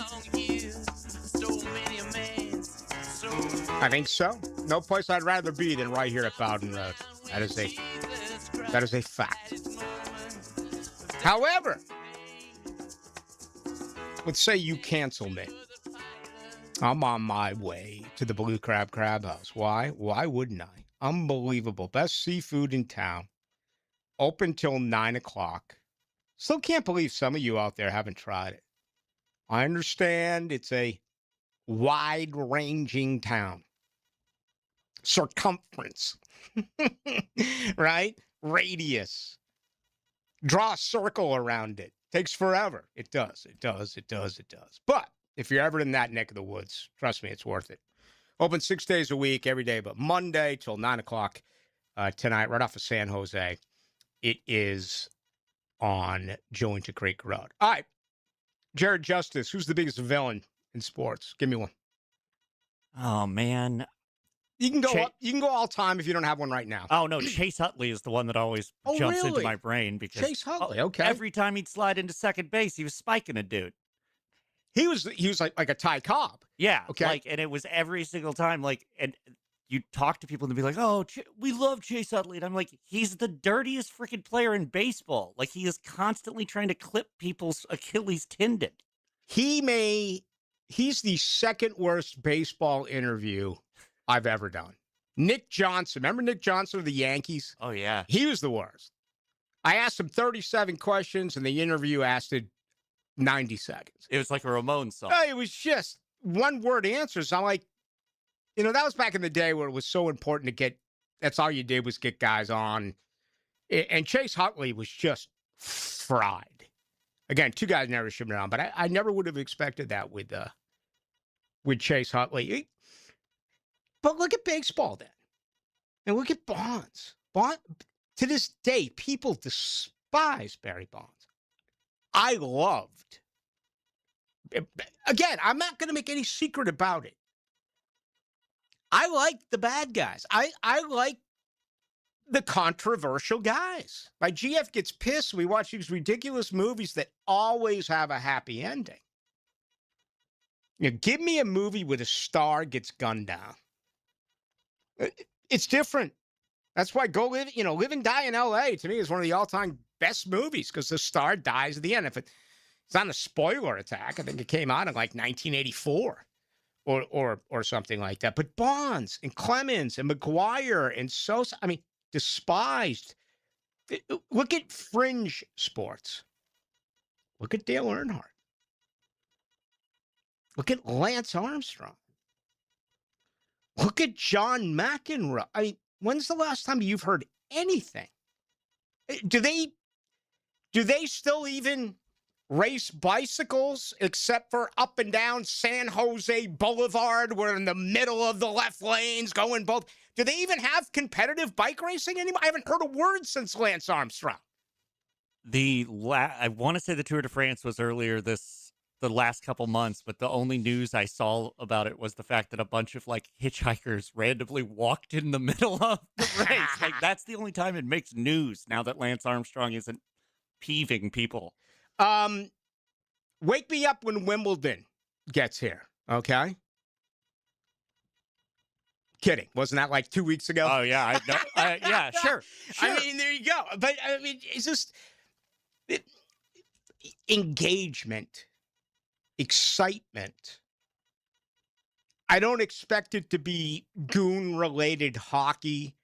I think so. No place I'd rather be than right here at Bowden Road. That is a fact. However, let's say you cancel me. I'm on my way to the Blue Crab House. Why? Why wouldn't I? Unbelievable. Best seafood in town. Open till 9 o'clock. Still can't believe some of you out there haven't tried it. I understand it's a wide-ranging town. Circumference. Right? Radius. Draw a circle around it. Takes forever. It does. But if you're ever in that neck of the woods, trust me, it's worth it. Open 6 days a week, every day, but Monday till 9 o'clock tonight, right off of San Jose. It is on Jointa Creek Road. All right. Jared Justice, who's the biggest villain in sports? Give me one. Oh, man. You can go you can go all time if you don't have one right now. Oh, no. Chase Utley is the one that always jumps into my brain. Because Chase Utley, okay. Every time he'd slide into second base, he was spiking a dude. He was like a Ty Cobb. Yeah. Okay. And it was every single time. And you talk to people and they'd be like, oh, we love Chase Utley. And I'm like, he's the dirtiest freaking player in baseball. Like, he is constantly trying to clip people's Achilles tendon. He's the second worst baseball interview I've ever done. Nick Johnson. Remember Nick Johnson of the Yankees? Oh, yeah. He was the worst. I asked him 37 questions, and the interview lasted 90 seconds. It was like a Ramones song. It was just one-word answers. I'm like, that was back in the day where it was so important to get, that's all you did was get guys on. And Chase Utley was just fried. Again, two guys never shipped it on, but I never would have expected that with Chase Utley. But look at baseball then. And look at Bonds. To this day, people despise Barry Bonds. I loved. Again, I'm not going to make any secret about it. I like the bad guys. I like the controversial guys. My GF gets pissed. We watch these ridiculous movies that always have a happy ending. Give me a movie where the star gets gunned down. It's different. That's why Live and Die in L.A. to me is one of the all-time best movies because the star dies at the end. If it's not a spoiler attack, I think it came out in like 1984 or something like that. But Bonds and Clemens and McGuire and Sosa, despised. Look at fringe sports. Look at Dale Earnhardt. Look at Lance Armstrong. Look at John McEnroe. When's the last time you've heard anything? Do they still even race bicycles except for up and down San Jose Boulevard? We're in the middle of the left lanes going both. Do they even have competitive bike racing anymore? I haven't heard a word since Lance Armstrong. I want to say the Tour de France was earlier the last couple months, but the only news I saw about it was the fact that a bunch of hitchhikers randomly walked in the middle of the race. That's the only time it makes news now that Lance Armstrong isn't peeving people. Wake me up when Wimbledon gets here, okay? Kidding. Wasn't that like 2 weeks ago? Oh, yeah. Yeah, sure. There you go. But, it's just engagement. Excitement. I don't expect it to be goon-related hockey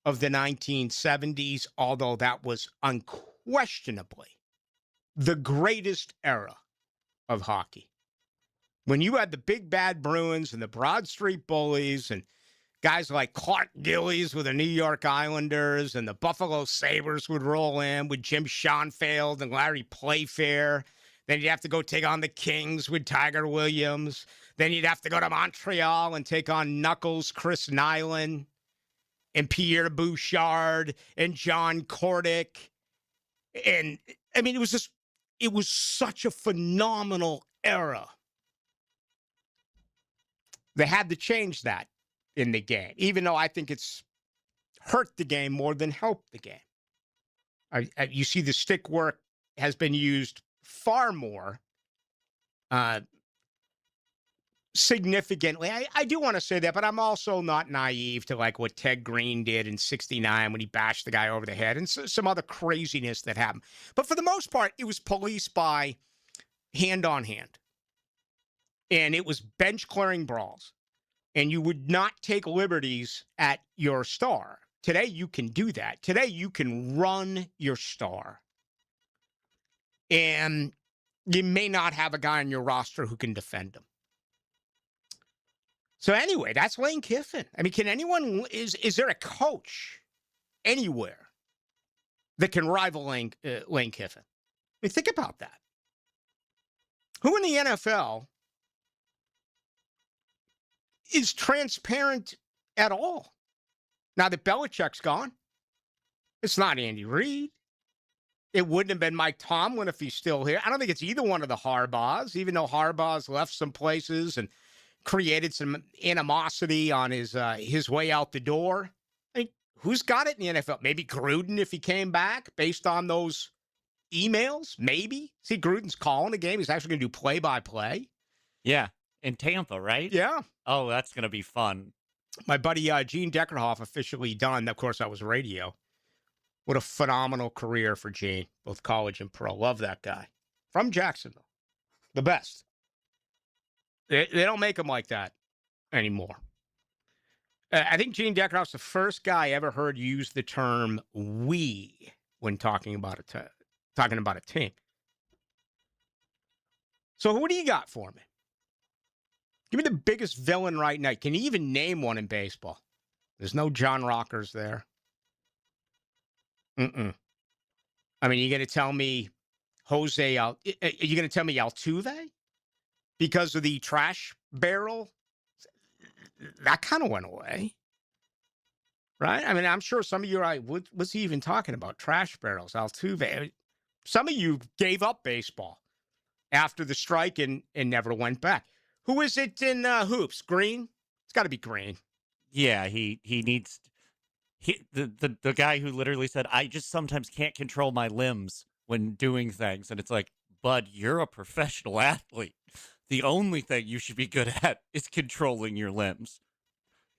of the 1970s, although that was unquestionably the greatest era of hockey. When you had the big bad Bruins and the Broad Street Bullies and guys like Clark Gillies with the New York Islanders and the Buffalo Sabres would roll in with Jim Schoenfeld and Larry Playfair. Then you'd have to go take on the Kings with Tiger Williams. Then you'd have to go to Montreal and take on Knuckles, Chris Nyland, and Pierre Bouchard, and John Kordick. And, it was such a phenomenal era. They had to change that in the game, even though I think it's hurt the game more than helped the game. You see the stick work has been used far more significantly. I do want to say that, but I'm also not naive to what Ted Green did in '69 when he bashed the guy over the head and some other craziness that happened. But for the most part, it was policed by hand on hand. and it was bench clearing brawls, and you would not take liberties at your star. Today, you can do that. Today, you can run your star. And you may not have a guy on your roster who can defend him. So anyway, that's Lane Kiffin. I mean, can anyone, is there a coach anywhere that can rival Lane Kiffin? I mean, think about that. Who in the NFL is transparent at all? Now that Belichick's gone, it's not Andy Reid. It wouldn't have been Mike Tomlin if he's still here. I don't think it's either one of the Harbaughs, even though Harbaugh's left some places and created some animosity on his way out the door. I mean, who's got it in the NFL? Maybe Gruden if he came back based on those emails? Maybe. See, Gruden's calling the game. He's actually going to do play-by-play. Yeah, in Tampa, right? Yeah. Oh, that's going to be fun. My buddy Gene Deckerhoff officially done. Of course, that was radio. What a phenomenal career for Gene, both college and pro. Love that guy. From Jacksonville. The best. They don't make them like that anymore. I think Gene Deckerhoff's the first guy I ever heard use the term "we" when talking about a team. So who do you got for me? Give me the biggest villain right now. Can you even name one in baseball? There's no John Rockers there. I mean, you're going to tell me Jose, are you going to tell me Altuve? Because of the trash barrel? That kind of went away. Right? I mean, I'm sure some of you are like, what's he even talking about? Trash barrels, Altuve. Some of you gave up baseball after the strike and never went back. Who is it in hoops? Green? It's got to be Green. Yeah, he needs... The guy who literally said, I just sometimes can't control my limbs when doing things. And it's like, bud, you're a professional athlete. The only thing you should be good at is controlling your limbs.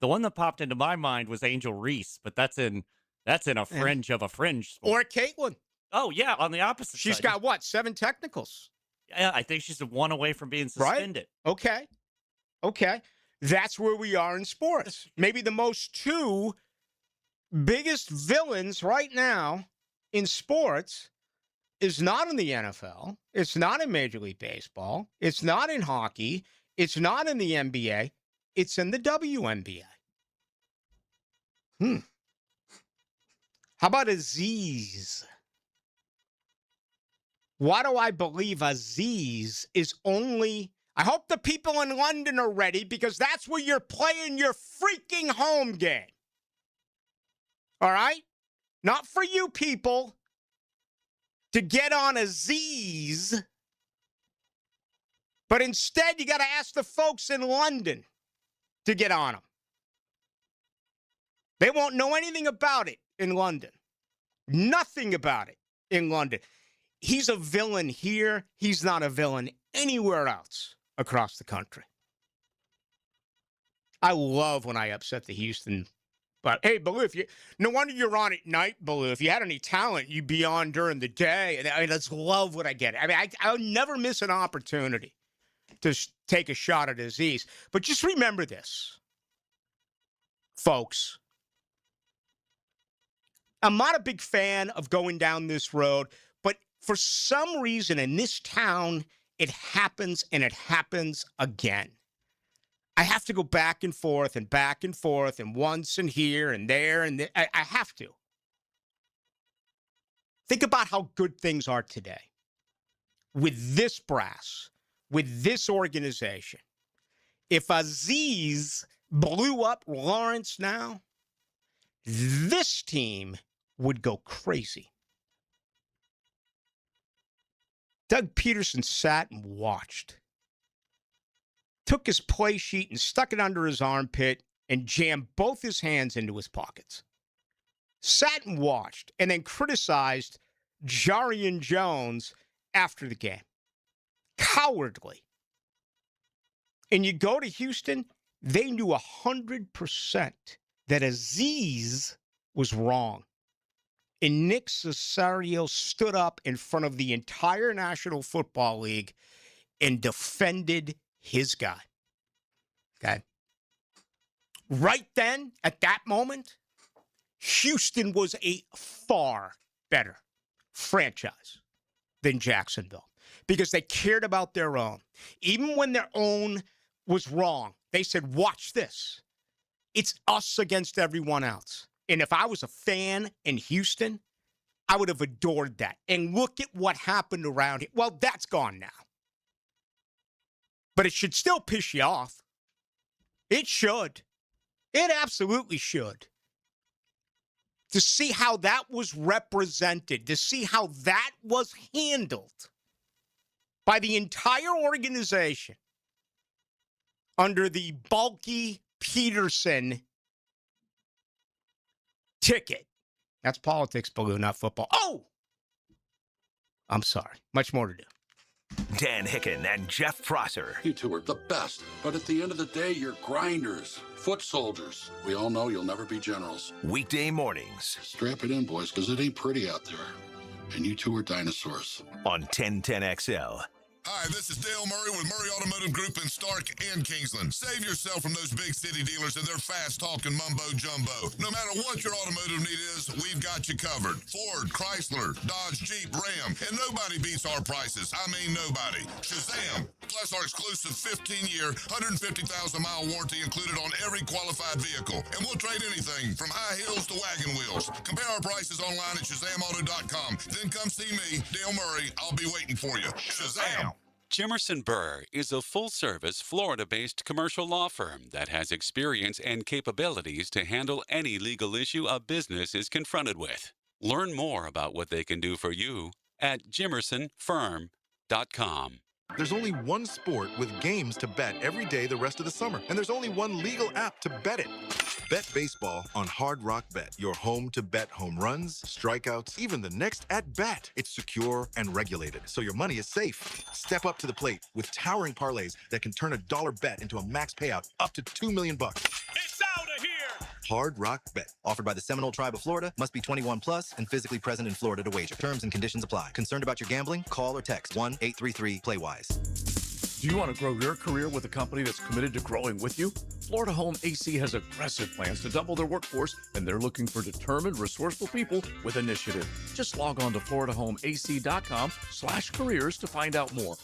The one that popped into my mind was Angel Reese, but that's in a fringe of a fringe sport. Or Caitlin. Oh, yeah, on the opposite She's side. got what, 7 technicals? Yeah, I think she's one away from being suspended. Right? Okay. That's where we are in sports. Maybe the two biggest villains right now in sports is not in the NFL. It's not in Major League Baseball. It's not in hockey. It's not in the NBA. It's in the WNBA. How about Aziz? Why do I believe Aziz is only... I hope the people in London are ready because that's where you're playing your freaking home game. All right? Not for you people to get on Aziz, but instead you got to ask the folks in London to get on him. They won't know anything about it in London. Nothing about it in London. He's a villain here. He's not a villain anywhere else across the country. I love when I upset the Houston. But hey, Ballou, no wonder you're on at night, Ballou. If you had any talent, you'd be on during the day. And I just love what I get. I mean, I'll never miss an opportunity to take a shot at Aziz. But just remember this, folks. I'm not a big fan of going down this road, but for some reason in this town, it happens and it happens again. I have to go back and forth and once and here and there. And I have to. Think about how good things are today with this brass, with this organization. If Aziz blew up Lawrence now, this team would go crazy. Doug Peterson sat and watched. Took his play sheet and stuck it under his armpit and jammed both his hands into his pockets. Sat and watched and then criticized Jarian Jones after the game. Cowardly. And you go to Houston, they knew 100% that Aziz was wrong. And Nick Caserio stood up in front of the entire National Football League and defended his guy. Okay. Right then, at that moment, Houston was a far better franchise than Jacksonville because they cared about their own. Even when their own was wrong, they said, watch this. It's us against everyone else. And if I was a fan in Houston, I would have adored that. And look at what happened around here. Well, that's gone now. But it should still piss you off. It should. It absolutely should. To see how that was represented, to see how that was handled by the entire organization under the bulky Peterson ticket. That's politics, Ballou, not football. Oh! I'm sorry. Much more to do. Dan Hicken and Jeff Prosser. You two are the best, but at the end of the day, you're grinders, foot soldiers. We all know you'll never be generals. Weekday mornings. Strap it in, boys, because it ain't pretty out there. And you two are dinosaurs. On 1010XL. Hi, this is Dale Murray with Murray Automotive Group in Stark and Kingsland. Save yourself from those big city dealers and their fast-talking mumbo-jumbo. No matter what your automotive need is, we've got you covered. Ford, Chrysler, Dodge, Jeep, Ram, and nobody beats our prices. I mean nobody. Shazam! Plus our exclusive 15-year, 150,000-mile warranty included on every qualified vehicle. And we'll trade anything from high heels to wagon wheels. Compare our prices online at ShazamAuto.com. Then come see me, Dale Murray. I'll be waiting for you. Shazam! Jimerson Burr is a full-service, Florida-based commercial law firm that has experience and capabilities to handle any legal issue a business is confronted with. Learn more about what they can do for you at jimersonfirm.com. There's only one sport with games to bet every day the rest of the summer, and there's only one legal app to bet it. Bet baseball on Hard Rock Bet, your home to bet home runs, strikeouts, even the next at-bat. It's secure and regulated, so your money is safe. Step up to the plate with towering parlays that can turn a dollar bet into a max payout up to $2 million. It's out of here! Hard Rock Bet. Offered by the Seminole Tribe of Florida. Must be 21 plus and physically present in Florida to wager. Terms and conditions apply. Concerned about your gambling? Call or text 1-833-PLAY-WISE. Do you want to grow your career with a company that's committed to growing with you? Florida Home AC has aggressive plans to double their workforce, and they're looking for determined, resourceful people with initiative. Just log on to floridahomeac.com/careers to find out more.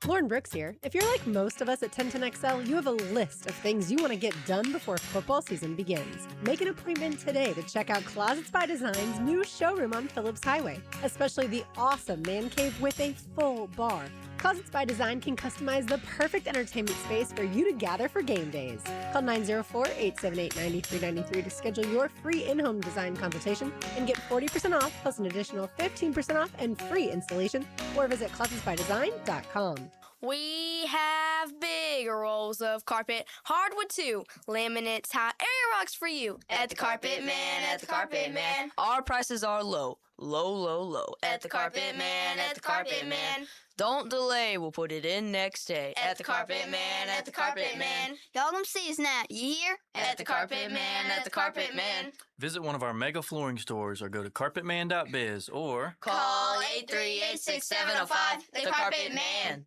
Lauren Brooks here. If you're like most of us at 1010XL, you have a list of things you want to get done before football season begins. Make an appointment today to check out Closets by Design's new showroom on Phillips Highway, especially the awesome man cave with a full bar. Closets by Design can customize the perfect entertainment space for you to gather for game days. Call 904-878-9393 to schedule your free in-home design consultation and get 40% off plus an additional 15% off and free installation, or visit closetsbydesign.com. We have big rolls of carpet, hardwood too, laminate, tile, area rugs for you. At the Carpet Man, at the Carpet Man. Our prices are low, low, low, low. At the Carpet Man, at the Carpet Man. Don't delay, we'll put it in next day. At the Carpet Man, at the Carpet Man. Y'all come see us now, you hear? At the Carpet Man, at the Carpet Man. Visit one of our mega flooring stores or go to carpetman.biz or call 838-6705. The Carpet Man.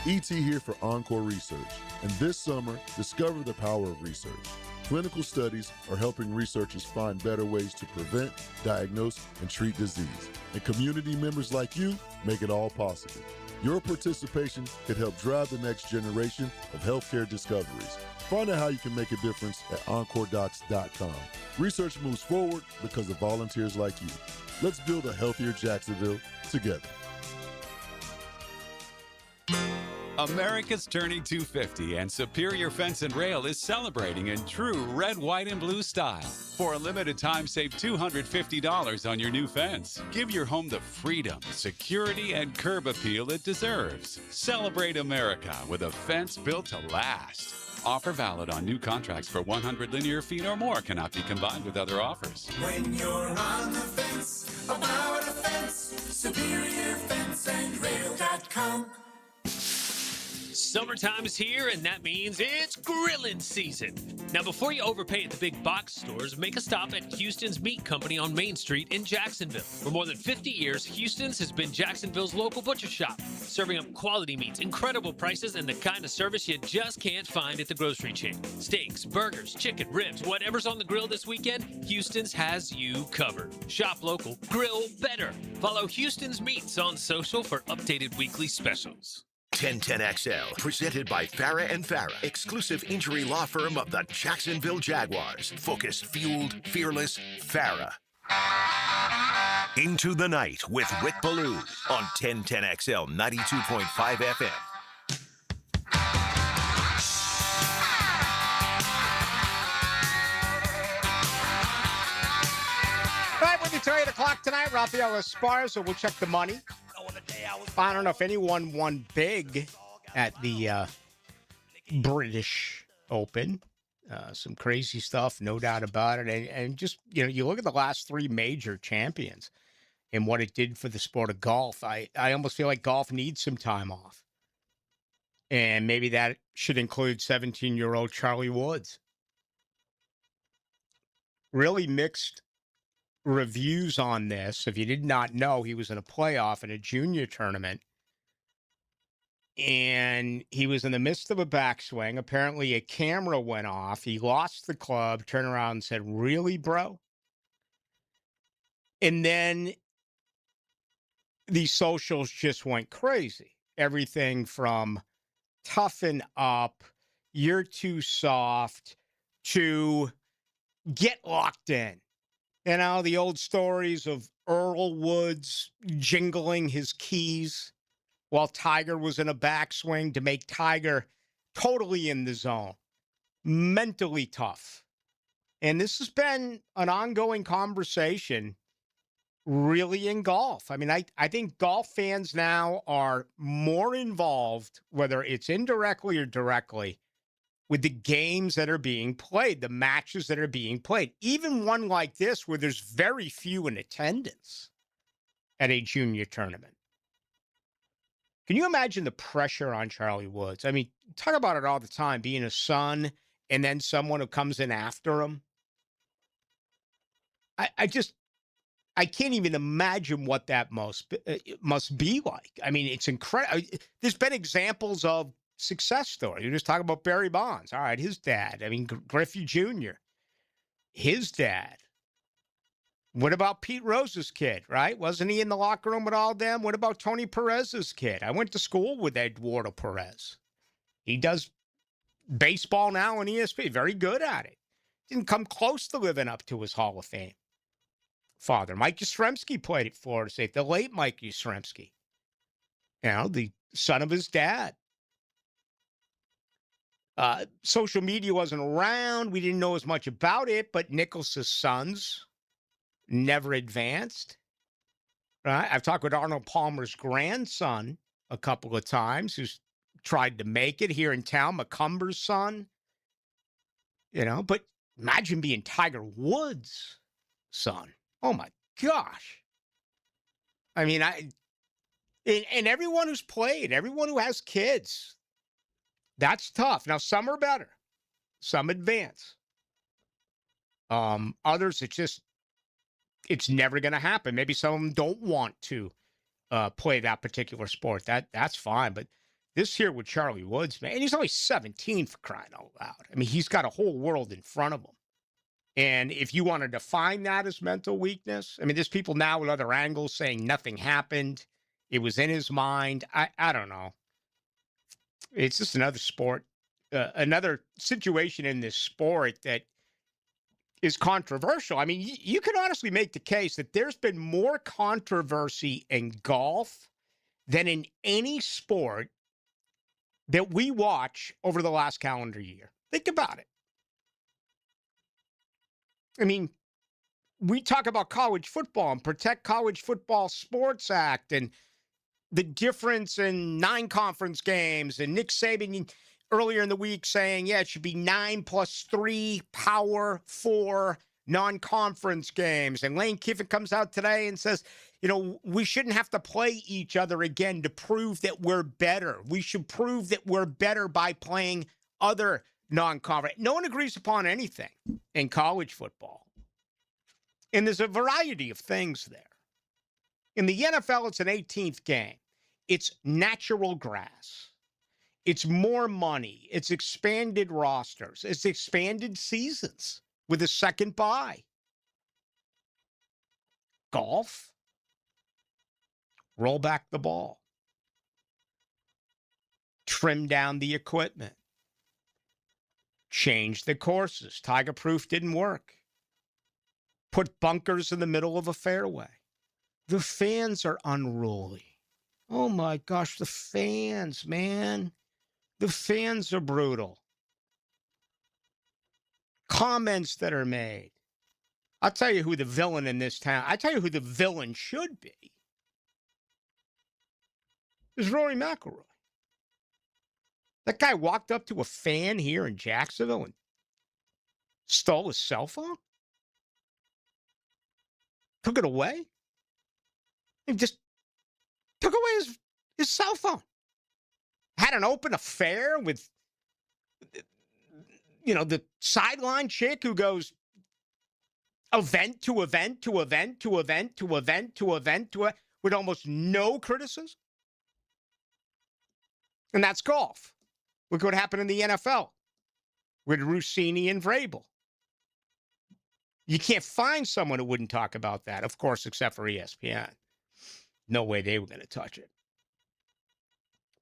E.T. here for Encore Research. And this summer, discover the power of research. Clinical studies are helping researchers find better ways to prevent, diagnose, and treat disease. And community members like you make it all possible. Your participation could help drive the next generation of healthcare discoveries. Find out how you can make a difference at EncoreDocs.com. Research moves forward because of volunteers like you. Let's build a healthier Jacksonville together. America's turning 250, and Superior Fence and Rail is celebrating in true red, white, and blue style. For a limited time, save $250 on your new fence. Give your home the freedom, security, and curb appeal it deserves. Celebrate America with a fence built to last. Offer valid on new contracts for 100 linear feet or more. Cannot be combined with other offers. When you're on the fence, about a fence, SuperiorFenceandRail.com. Summertime is here, and that means it's grilling season. Now, before you overpay at the big box stores, make a stop at Houston's Meat Company on Main Street in Jacksonville. For more than 50 years, Houston's has been Jacksonville's local butcher shop, serving up quality meats, incredible prices, and the kind of service you just can't find at the grocery chain. Steaks, burgers, chicken, ribs, whatever's on the grill this weekend, Houston's has you covered. Shop local, grill better. Follow Houston's Meats on social for updated weekly specials. 1010XL, presented by Farah and Farah, exclusive injury law firm of the Jacksonville Jaguars. Focus, fueled, fearless, Farah. Into the night with Rick Ballou on 1010XL 92.5 FM. All right, we'll be till 8 o'clock tonight. Rafael Esparza will check the money. I don't know if anyone won big at the British Open. Some crazy stuff, no doubt about it. And just, you look at the last three major champions and what it did for the sport of golf. I almost feel like golf needs some time off. And maybe that should include 17-year-old Charlie Woods. Really mixed reviews on this. If you did not know, he was in a playoff in a junior tournament, and he was in the midst of a backswing. Apparently, a camera went off. He lost the club, turned around and said, "Really, bro?" And then these socials just went crazy. Everything from toughen up, you're too soft, to get locked in. The old stories of Earl Woods jingling his keys while Tiger was in a backswing to make Tiger totally in the zone. Mentally tough. And this has been an ongoing conversation really in golf. I mean, I think golf fans now are more involved, whether it's indirectly or directly, with the games that are being played, the matches that are being played. Even one like this where there's very few in attendance at a junior tournament. Can you imagine the pressure on Charlie Woods? I mean, talk about it all the time, being a son and then someone who comes in after him. I can't even imagine what that must be like. I mean, it's incredible. There's been examples of success story. You're just talking about Barry Bonds. All right, his dad. I mean, Griffey Jr., his dad. What about Pete Rose's kid, right? Wasn't he in the locker room with all them? What about Tony Perez's kid? I went to school with Eduardo Perez. He does baseball now on ESPN. Very good at it. Didn't come close to living up to his Hall of Fame father. Mike Yastrzemski played at Florida State. The late Mike Yastrzemski. The son of his dad. Social media wasn't around. We didn't know as much about it, but Nicklaus's sons never advanced. Right? I've talked with Arnold Palmer's grandson a couple of times, who's tried to make it here in town, McCumber's son. But imagine being Tiger Woods' son. Oh my gosh. I mean, and everyone who's played, everyone who has kids, that's tough. Now, some are better. Some advance. Others, it's never going to happen. Maybe some of them don't want to play that particular sport. That's fine. But this here with Charlie Woods, man, and he's only 17 for crying out loud. I mean, he's got a whole world in front of him. And if you want to define that as mental weakness, I mean, there's people now with other angles saying nothing happened. It was in his mind. I don't know. It's just another sport, another situation in this sport that is controversial. I mean, you can honestly make the case that there's been more controversy in golf than in any sport that we watch over the last calendar year. Think about it. I mean, we talk about college football and Protect College Football Sports Act and the difference in 9 conference games, and Nick Saban earlier in the week saying, it should be 9 plus 3, power 4, non-conference games. And Lane Kiffin comes out today and says, we shouldn't have to play each other again to prove that we're better. We should prove that we're better by playing other non-conference. No one agrees upon anything in college football. And there's a variety of things there. In the NFL, it's an 18th game. It's natural grass. It's more money. It's expanded rosters. It's expanded seasons with a second bye. Golf. Roll back the ball. Trim down the equipment. Change the courses. Tiger Proof didn't work. Put bunkers in the middle of a fairway. The fans are unruly. Oh my gosh, the fans, man. The fans are brutal. Comments that are made. I'll tell you who the villain in this town, I tell you who the villain should be. Is Rory McIlroy. That guy walked up to a fan here in Jacksonville and stole his cell phone. Took it away. And just took away his cell phone. Had an open affair with, the sideline chick who goes event to event to event to event to event to event with almost no criticism. And that's golf. Look what happened in the NFL with Rossini and Vrabel. You can't find someone who wouldn't talk about that, of course, except for ESPN. No way they were going to touch it.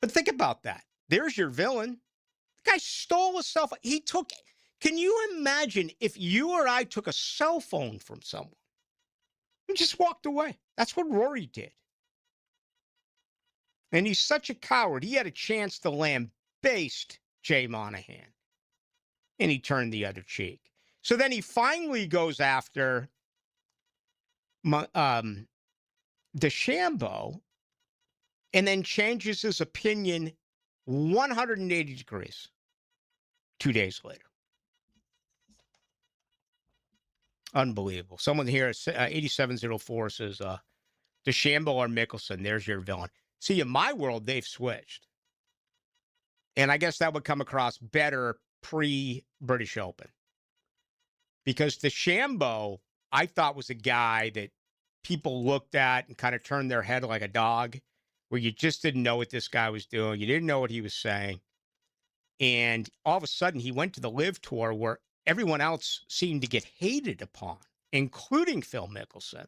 But think about that. There's your villain. The guy stole a cell phone. Can you imagine if you or I took a cell phone from someone and just walked away? That's what Rory did. And he's such a coward. He had a chance to lambaste Jay Monahan. And he turned the other cheek. So then he finally goes after DeChambeau and then changes his opinion 180 degrees 2 days later. Unbelievable. Someone here at 8704 says, DeChambeau or Mickelson, there's your villain. See, in my world, they've switched. And I guess that would come across better pre-British Open. Because DeChambeau, I thought, was a guy that people looked at and kind of turned their head like a dog, where you just didn't know what this guy was doing. You didn't know what he was saying. And all of a sudden, he went to the LIV Tour where everyone else seemed to get hated upon, including Phil Mickelson.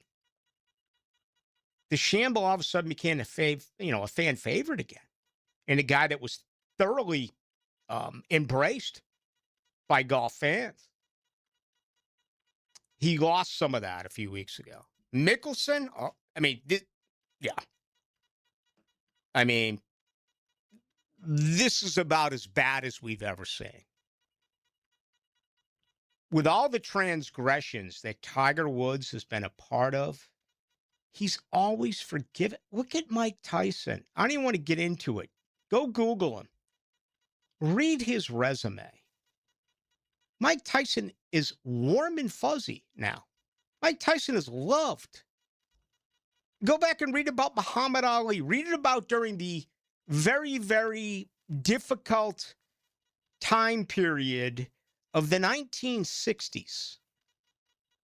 DeChambeau all of a sudden became a fan favorite again, and a guy that was thoroughly embraced by golf fans. He lost some of that a few weeks ago. Mickelson, this is about as bad as we've ever seen. With all the transgressions that Tiger Woods has been a part of, he's always forgiven. Look at Mike Tyson. I don't even want to get into it. Go Google him. Read his resume. Mike Tyson is warm and fuzzy now. Mike Tyson is loved. Go back and read about Muhammad Ali. Read it about during the very, very difficult time period of the 1960s.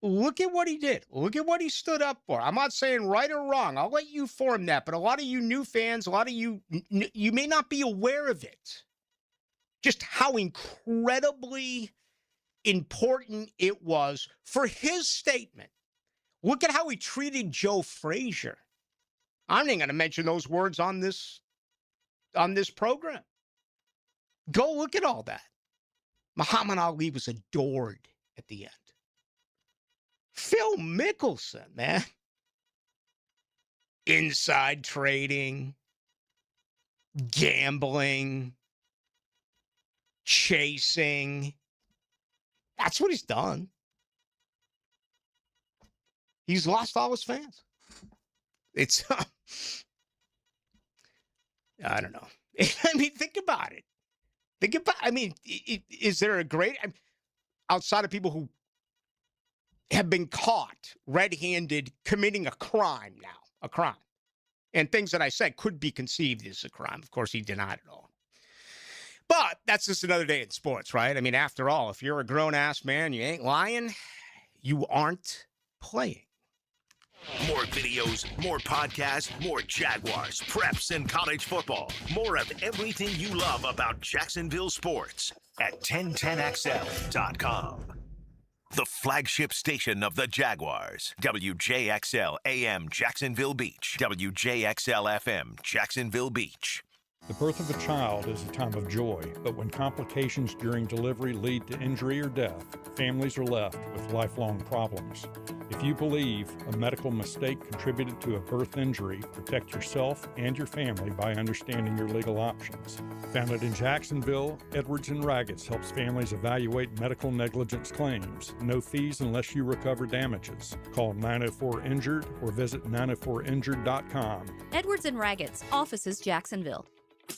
Look at what he did. Look at what he stood up for. I'm not saying right or wrong. I'll let you form that. But a lot of you new fans, a lot of you may not be aware of it. Just how incredibly important it was for his statement. Look at how he treated Joe Frazier. I'm not going to mention those words on this program. Go look at all that. Muhammad Ali was adored at the end. Phil Mickelson, man. Inside trading, gambling, chasing. That's what he's done. He's lost all his fans. It's, I don't know. Think about it. Is there a great, outside of people who have been caught red-handed committing a crime now, a crime. And things that I said could be conceived as a crime. Of course, he denied it all. But that's just another day in sports, right? I mean, after all, if you're a grown-ass man, you ain't lying, you aren't playing. More videos, more podcasts, more Jaguars, preps, and college football. More of everything you love about Jacksonville sports at 1010XL.com. The flagship station of the Jaguars. WJXL AM Jacksonville Beach. WJXL FM Jacksonville Beach. The birth of a child is a time of joy, but when complications during delivery lead to injury or death, families are left with lifelong problems. If you believe a medical mistake contributed to a birth injury, protect yourself and your family by understanding your legal options. Founded in Jacksonville, Edwards & Raggets helps families evaluate medical negligence claims. No fees unless you recover damages. Call 904-INJURED or visit 904injured.com. Edwards & Raggets, offices Jacksonville.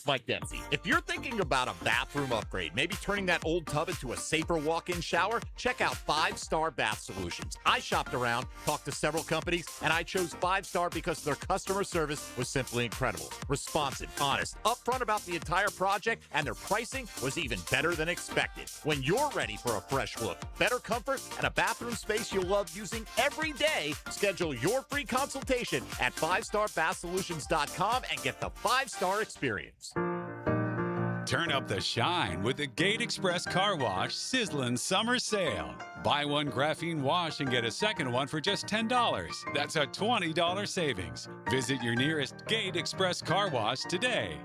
Mike Dempsey. If you're thinking about a bathroom upgrade, maybe turning that old tub into a safer walk-in shower, check out 5 Star Bath Solutions. I shopped around, talked to several companies, and I chose 5 Star because their customer service was simply incredible. Responsive, honest, upfront about the entire project, and their pricing was even better than expected. When you're ready for a fresh look, better comfort, and a bathroom space you'll love using every day, schedule your free consultation at 5starbathsolutions.com and get the 5-star experience. Turn up the shine with the Gate Express Car Wash Sizzlin' Summer Sale. Buy one graphene wash and get a second one for just $10. That's a $20 savings. Visit your nearest Gate Express Car Wash today.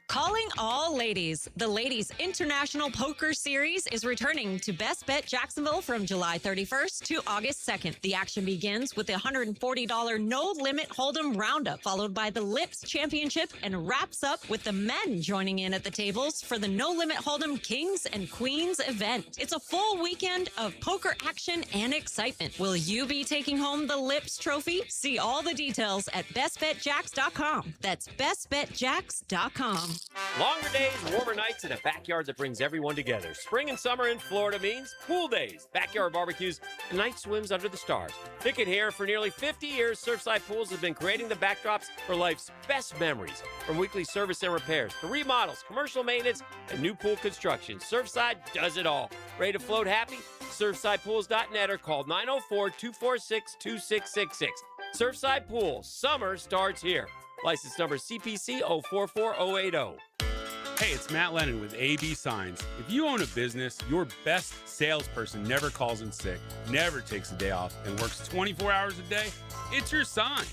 Calling all ladies. The Ladies International Poker Series is returning to Best Bet Jacksonville from July 31st to August 2nd. The action begins with the $140 No Limit Hold'em Roundup, followed by the Lips Championship, and wraps up with the men joining in at the tables for the No Limit Hold'em Kings and Queens event. It's a full weekend of poker action and excitement. Will you be taking home the Lips trophy? See all the details at bestbetjacks.com. That's bestbetjacks.com. Longer days, warmer nights, and a backyard that brings everyone together. Spring and summer in Florida means pool days, backyard barbecues, and night swims under the stars. Pick it here. For nearly 50 years, Surfside Pools have been creating the backdrops for life's best memories. From weekly service and repairs to remodels, commercial maintenance, and new pool construction, Surfside does it all. Ready to float happy? SurfsidePools.net or call 904-246-2666. Surfside Pools. Summer starts here. License number CPC 044080. Hey, it's Matt Lennon with AB Signs. If you own a business, your best salesperson never calls in sick, never takes a day off, and works 24 hours a day, it's your sign.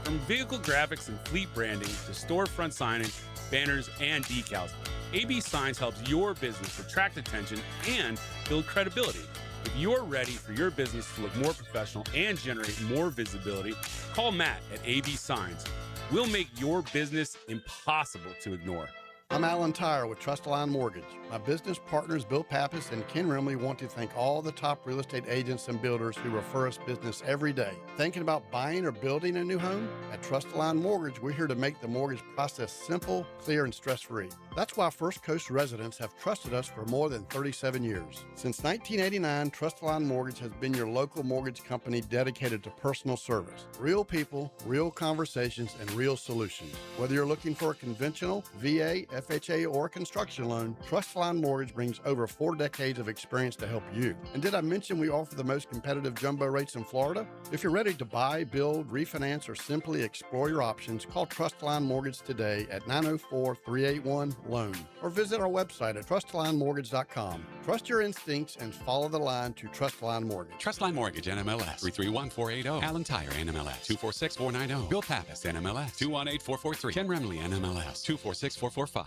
From vehicle graphics and fleet branding to storefront signage, banners, and decals, AB Signs helps your business attract attention and build credibility. If you're ready for your business to look more professional and generate more visibility, call Matt at AB Signs. We'll make your business impossible to ignore. I'm Alan Tyre with Trust Line Mortgage. My business partners Bill Pappas and Ken Rimley want to thank all the top real estate agents and builders who refer us business every day. Thinking about buying or building a new home? At Trust Line Mortgage, we're here to make the mortgage process simple, clear, and stress-free. That's why First Coast residents have trusted us for more than 37 years. Since 1989, Trust Line Mortgage has been your local mortgage company dedicated to personal service. Real people, real conversations, and real solutions. Whether you're looking for a conventional, VA, FHA, or construction loan, Trust Line Mortgage brings over 4 decades of experience to help you. And did I mention we offer the most competitive jumbo rates in Florida? If you're ready to buy, build, refinance, or simply explore your options, call Trust Line Mortgage today at 904-381-LOAN or visit our website at trustlinemortgage.com. Trust your instincts and follow the line to Trust Line Mortgage. Trustline Mortgage, NMLS 331480. Alan Tyre, NMLS 246490. Bill Pappas, NMLS 218443. Ken Remley, NMLS 246445.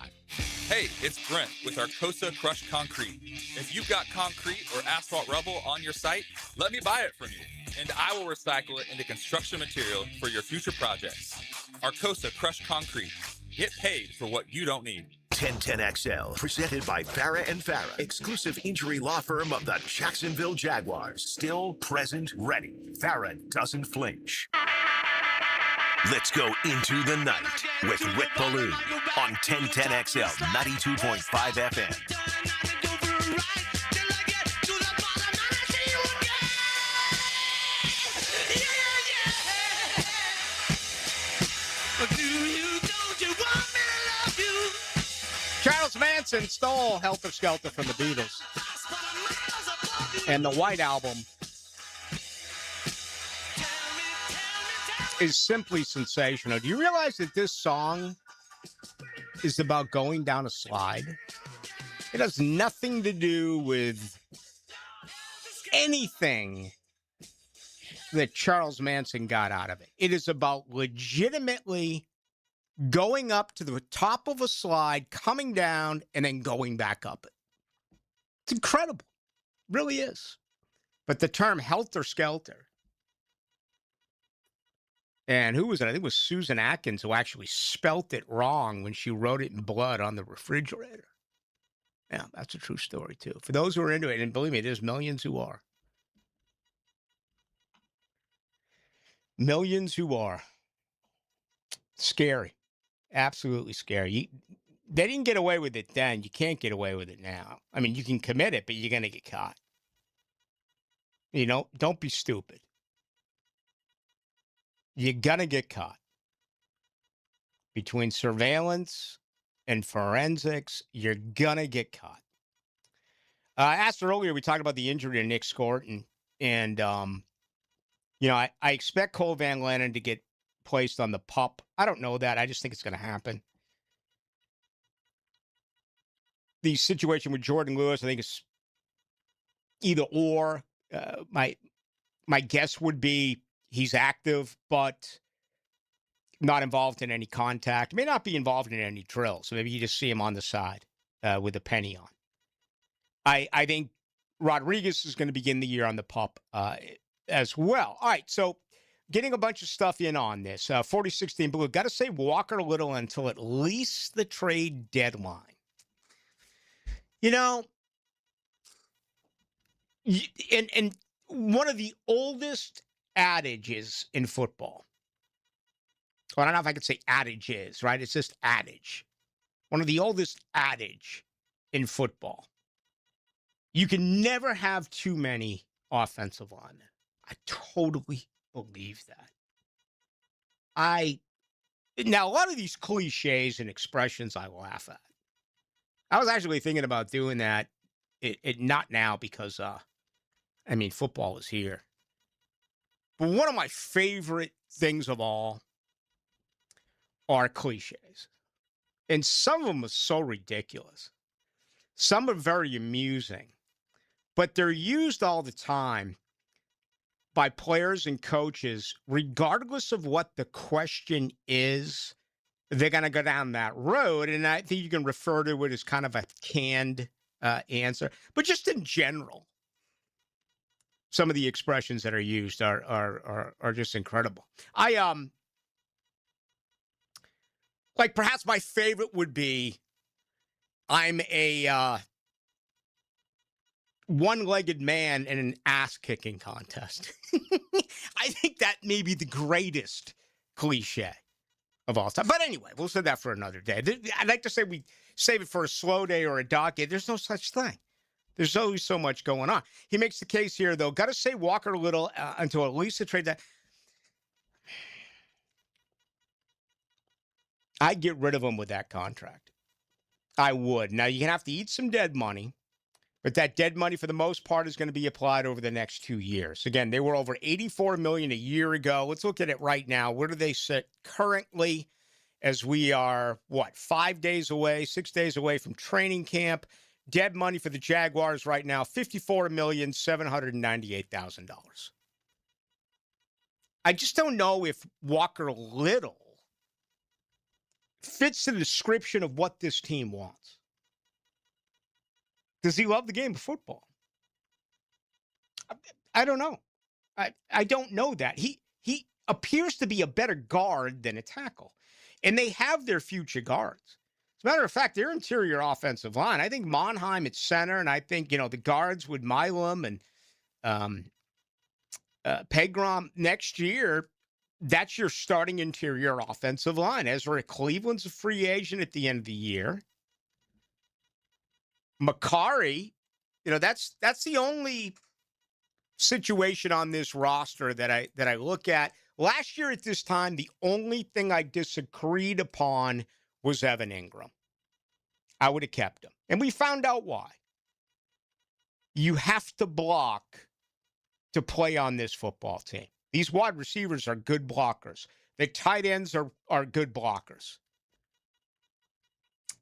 Hey, it's Brent with Arcosa Crushed Concrete. If you've got concrete or asphalt rubble on your site, let me buy it from you, and I will recycle it into construction material for your future projects. Arcosa Crushed Concrete. Get paid for what you don't need. 1010XL, presented by Farah and Farah, exclusive injury law firm of the Jacksonville Jaguars. Still, present, ready. Farah doesn't flinch. Let's go into the night with Rick Ballou on 1010XL 92.5 FM. Manson stole Helter Skelter from the Beatles. And the White Album is simply sensational. Do you realize that this song is about going down a slide? It has nothing to do with anything that Charles Manson got out of it. It is about legitimately going up to the top of a slide, coming down, and then going back up it. It's incredible. It really is. But the term Helter Skelter, and who was it? I think it was Susan Atkins who actually spelt it wrong when she wrote it in blood on the refrigerator. Yeah, that's a true story, too. For those who are into it, and believe me, there's millions who are. Millions who are. Scary. Absolutely scary. They didn't get away with it then. You can't get away with it now. I mean, you can commit it, but you're going to get caught. You know, don't be stupid. You're going to get caught. Between surveillance and forensics, you're going to get caught. I asked earlier, we talked about the injury to Nick Scorton. And, you know, I expect Cole Van Lannon to get placed on the PUP. I don't know that. I just think it's going to happen. The situation with Jordan Lewis, I think it's either or. My guess would be he's active, but not involved in any contact. May not be involved in any drill. So maybe you just see him on the side with a penny on. I think Rodriguez is going to begin the year on the PUP as well. All right, so getting a bunch of stuff in on this. 4016 Blue. Got to say Walker Little until at least the trade deadline. You know, and one of the oldest adages in football. Well, I don't know if I could say adages, right? It's just adage. One of the oldest adage in football. You can never have too many offensive linemen. I totally believe that. Now, a lot of these cliches and expressions I laugh at. I was actually thinking about doing that. Not now because, I mean, football is here. But one of my favorite things of all are cliches. And some of them are so ridiculous. Some are very amusing. But they're used all the time by players and coaches, regardless of what the question is. They're going to go down that road. And I think you can refer to it as kind of a canned answer. But just in general, some of the expressions that are used are just incredible. Like perhaps my favorite would be, I'm a one-legged man in an ass-kicking contest. I think that may be the greatest cliche of all time. But anyway, we'll say that for another day. I'd like to say we save it for a slow day or a dock day. There's no such thing. There's always so much going on. He makes the case here, though. Got to say Walker Little until at least the trade that. I'd get rid of him with that contract. I would. Now, you're going to have to eat some dead money, but that dead money, for the most part, is going to be applied over the next 2 years. Again, they were over $84 million a year ago. Let's look at it right now. Where do they sit currently as we are, 6 days away from training camp? Dead money for the Jaguars right now, $54,798,000. I just don't know if Walker Little fits the description of what this team wants. Does he love the game of football? I don't know. I don't know that. He appears to be a better guard than a tackle. And they have their future guards. As a matter of fact, their interior offensive line, I think Monheim at center, and I think, the guards with Milam and Pegrom next year, that's your starting interior offensive line. Ezra Cleveland's a free agent at the end of the year. Makari, that's the only situation on this roster that I look at. Last year at this time, the only thing I disagreed upon was Evan Ingram. I would have kept him. And we found out why. You have to block to play on this football team. These wide receivers are good blockers. The tight ends are good blockers.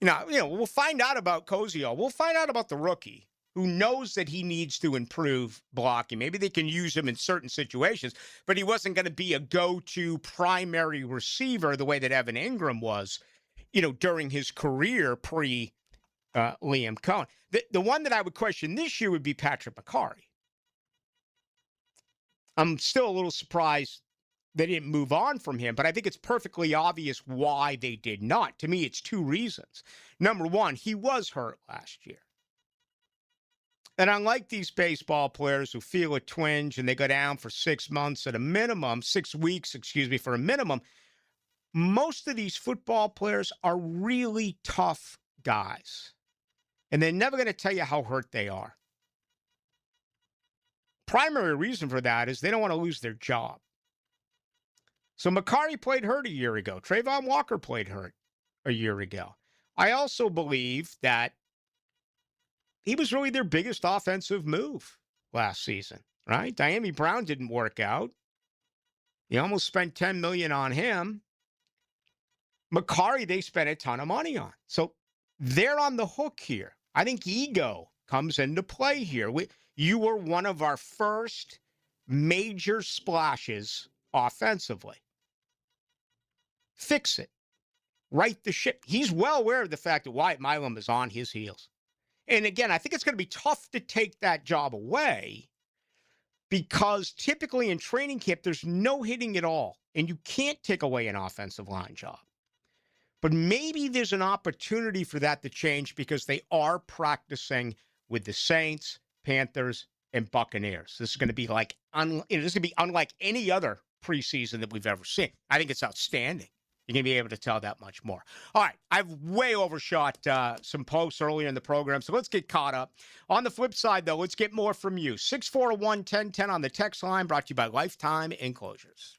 We'll find out about Cozio. We'll find out about the rookie who knows that he needs to improve blocking. Maybe they can use him in certain situations, but he wasn't going to be a go-to primary receiver the way that Evan Ingram was, during his career Liam Cohen. The one that I would question this year would be Patrick McCarry. I'm still a little surprised they didn't move on from him, but I think it's perfectly obvious why they did not. To me, it's two reasons. Number one, he was hurt last year. And unlike these baseball players who feel a twinge and they go down for 6 months at a minimum, 6 weeks, for a minimum, most of these football players are really tough guys. And they're never going to tell you how hurt they are. Primary reason for that is they don't want to lose their job. So McCarry played hurt a year ago. Trayvon Walker played hurt a year ago. I also believe that he was really their biggest offensive move last season, right? Diami Brown didn't work out. You almost spent $10 million on him. McCarry, they spent a ton of money on. So they're on the hook here. I think ego comes into play here. You were one of our first major splashes offensively. Fix it. Right the ship. He's well aware of the fact that Wyatt Milam is on his heels. And again, I think it's going to be tough to take that job away because typically in training camp, there's no hitting at all. And you can't take away an offensive line job. But maybe there's an opportunity for that to change because they are practicing with the Saints, Panthers, and Buccaneers. This is going to be unlike any other preseason that we've ever seen. I think it's outstanding. You're going to be able to tell that much more. All right, I've way overshot some posts earlier in the program, so let's get caught up. On the flip side, though, let's get more from you. 641-1010 on the text line, brought to you by Lifetime Enclosures.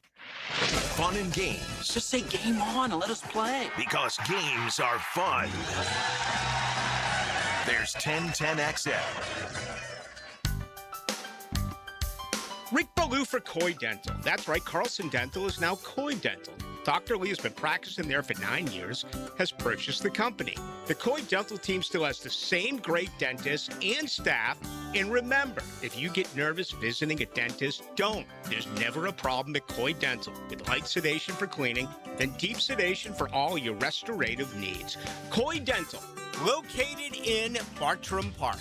Fun and games. Just say game on and let us play. Because games are fun. There's 1010XL. Rick Ballou for Coy Dental. That's right, Carlson Dental is now Coy Dental. Dr. Lee has been practicing there for 9 years, has purchased the company. The Coy Dental team still has the same great dentist and staff. And remember, if you get nervous visiting a dentist, don't. There's never a problem at Coy Dental. With light sedation for cleaning and deep sedation for all your restorative needs. Coy Dental, located in Bartram Park.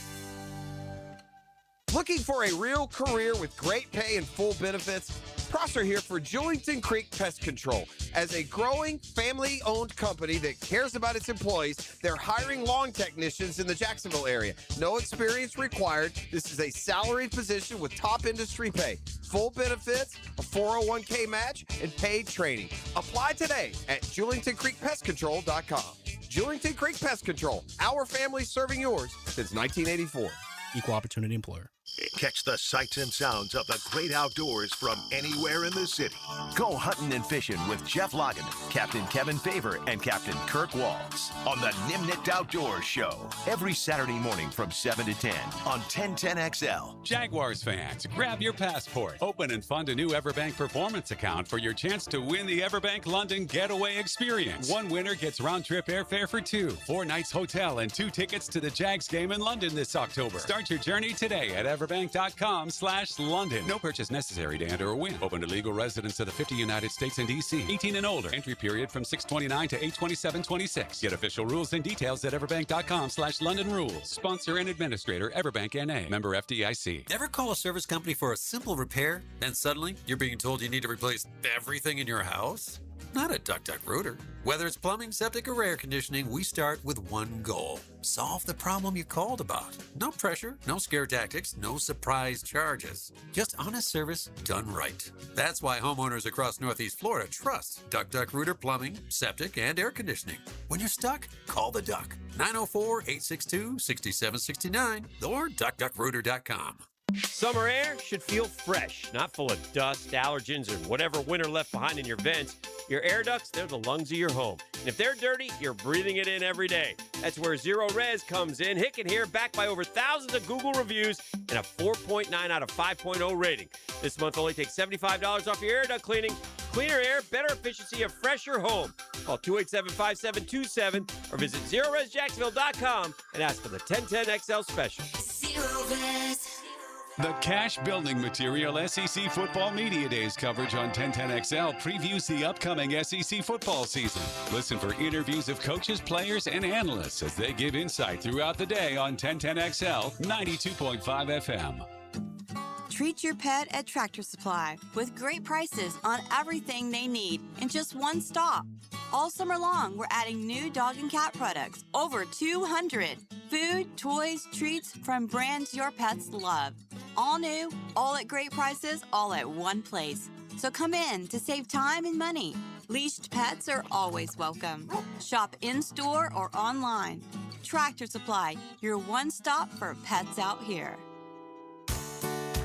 Looking for a real career with great pay and full benefits? Prosser here for Julington Creek Pest Control. As a growing, family-owned company that cares about its employees, they're hiring lawn technicians in the Jacksonville area. No experience required. This is a salaried position with top industry pay, full benefits, a 401k match, and paid training. Apply today at JulingtonCreekPestControl.com. Julington Creek Pest Control, our family serving yours since 1984. Equal opportunity employer. Catch the sights and sounds of the great outdoors from anywhere in the city. Go hunting and fishing with Jeff Logan, Captain Kevin Favor, and Captain Kirk Walls on the Nimnit Outdoors Show every Saturday morning from 7 to 10 on 1010XL. Jaguars fans, grab your passport. Open and fund a new Everbank Performance account for your chance to win the Everbank London Getaway Experience. One winner gets round-trip airfare for 2, 4 nights hotel, and 2 tickets to the Jags game in London this October. Start your journey today at everbank.com/London. No purchase necessary to enter or win. Open to legal residents of the 50 United States and D.C. 18 and older. Entry period from 6/29 to 8/27/26. Get official rules and details at everbank.com/London rules. Sponsor and administrator, Everbank N.A. Member FDIC. Ever call a service company for a simple repair, and suddenly you're being told you need to replace everything in your house? Not at DuckDuckRooter. Whether it's plumbing, septic, or air conditioning, we start with one goal. Solve the problem you called about. No pressure, no scare tactics, no surprise charges. Just honest service done right. That's why homeowners across Northeast Florida trust DuckDuckRooter Plumbing, Septic, and Air Conditioning. When you're stuck, call the Duck. 904-862-6769 or DuckDuckRooter.com. Summer air should feel fresh, not full of dust, allergens, or whatever winter left behind in your vents. Your air ducts, they're the lungs of your home. And if they're dirty, you're breathing it in every day. That's where Zero Res comes in. Hick and Here, backed by over thousands of Google reviews and a 4.9 out of 5.0 rating. This month only takes $75 off your air duct cleaning. Cleaner air, better efficiency, a fresher home. Call 287-5727 or visit ZeroResJacksonville.com and ask for the 1010XL special. Zero Res. The Cash Building Material SEC Football Media Days coverage on 1010XL previews the upcoming SEC football season. Listen for interviews of coaches, players, and analysts as they give insight throughout the day on 1010XL 92.5 FM. Treat your pet at Tractor Supply with great prices on everything they need in just one stop. All summer long, we're adding new dog and cat products, over 200. Food, toys, treats from brands your pets love. All new, all at great prices, all at one place. So come in to save time and money. Leashed pets are always welcome. Shop in-store or online. Tractor Supply, your one stop for pets out here.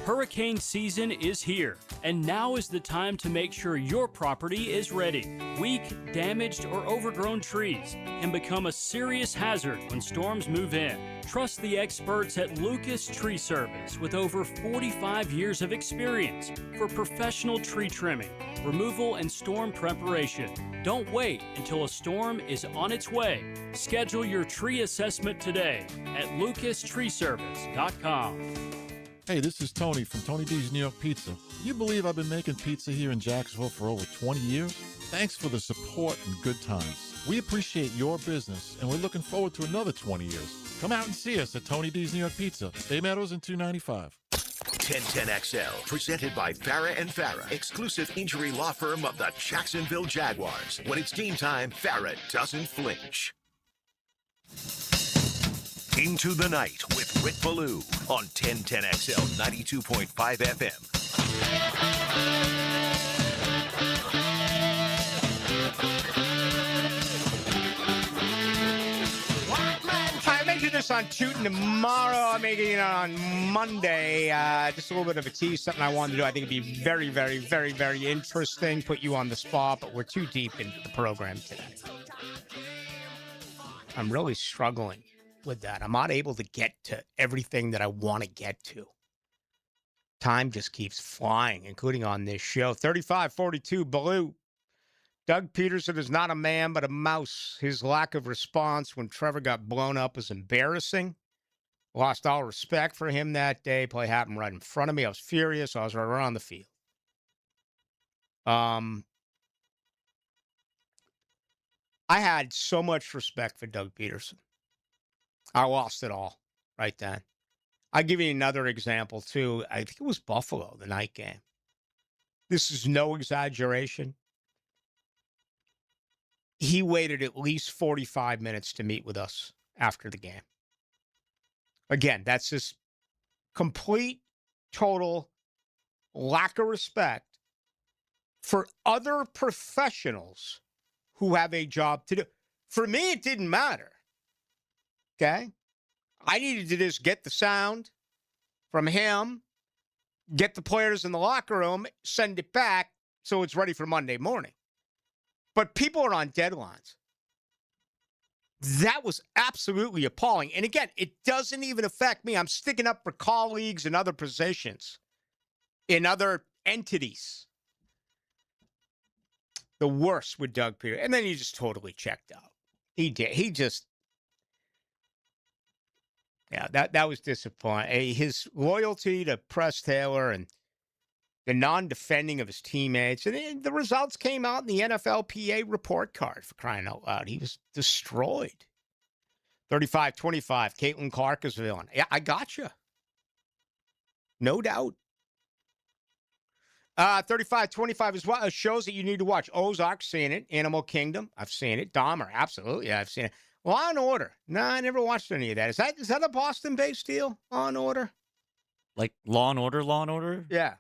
Hurricane season is here, and now is the time to make sure your property is ready. Weak, damaged, or overgrown trees can become a serious hazard when storms move in. Trust the experts at Lucas Tree Service with over 45 years of experience for professional tree trimming, removal, and storm preparation. Don't wait until a storm is on its way. Schedule your tree assessment today at lucastreeservice.com. Hey, this is Tony from Tony D's New York Pizza. You believe I've been making pizza here in Jacksonville for over 20 years? Thanks for the support and good times. We appreciate your business, and we're looking forward to another 20 years. Come out and see us at Tony D's New York Pizza, Bay Meadows and 295. 1010XL, presented by Farah and Farah, exclusive injury law firm of the Jacksonville Jaguars. When it's game time, Farah doesn't flinch. Into the Night with Rick Ballou on 1010XL 92.5 FM. I mentioned this on Tootin' tomorrow. I'm making it on Monday. Just a little bit of a tease, something I wanted to do. I think it'd be very, very, very, very interesting. Put you on the spot, but we're too deep into the program today. I'm really struggling with that. I'm not able to get to everything that I want to get to. Time just keeps flying, including on this show. 35-42, Ballou. Doug Peterson is not a man, but a mouse. His lack of response when Trevor got blown up was embarrassing. Lost all respect for him that day. Play happened right in front of me. I was furious. I was right around the field. I had so much respect for Doug Peterson. I lost it all right then. I'll give you another example, too. I think it was Buffalo, the night game. This is no exaggeration. He waited at least 45 minutes to meet with us after the game. Again, that's just complete, total lack of respect for other professionals who have a job to do. For me, it didn't matter. Okay? I needed to just get the sound from him, get the players in the locker room, send it back so it's ready for Monday morning. But people are on deadlines. That was absolutely appalling. And again, it doesn't even affect me. I'm sticking up for colleagues in other positions, in other entities. The worst with Doug Peterson. And then he just totally checked out. He did. He just... Yeah, that was disappointing. His loyalty to Press Taylor and the non-defending of his teammates. And the results came out in the NFLPA report card, for crying out loud. He was destroyed. 35-25, Caitlin Clark is the villain. Yeah, I gotcha. No doubt. 35-25 is what shows that you need to watch. Ozark, seen it. Animal Kingdom, I've seen it. Dahmer, absolutely, yeah, I've seen it. Law and Order. No, I never watched any of that. Is that a Boston-based deal? Law and Order? Like Law and Order, Law and Order? Yeah.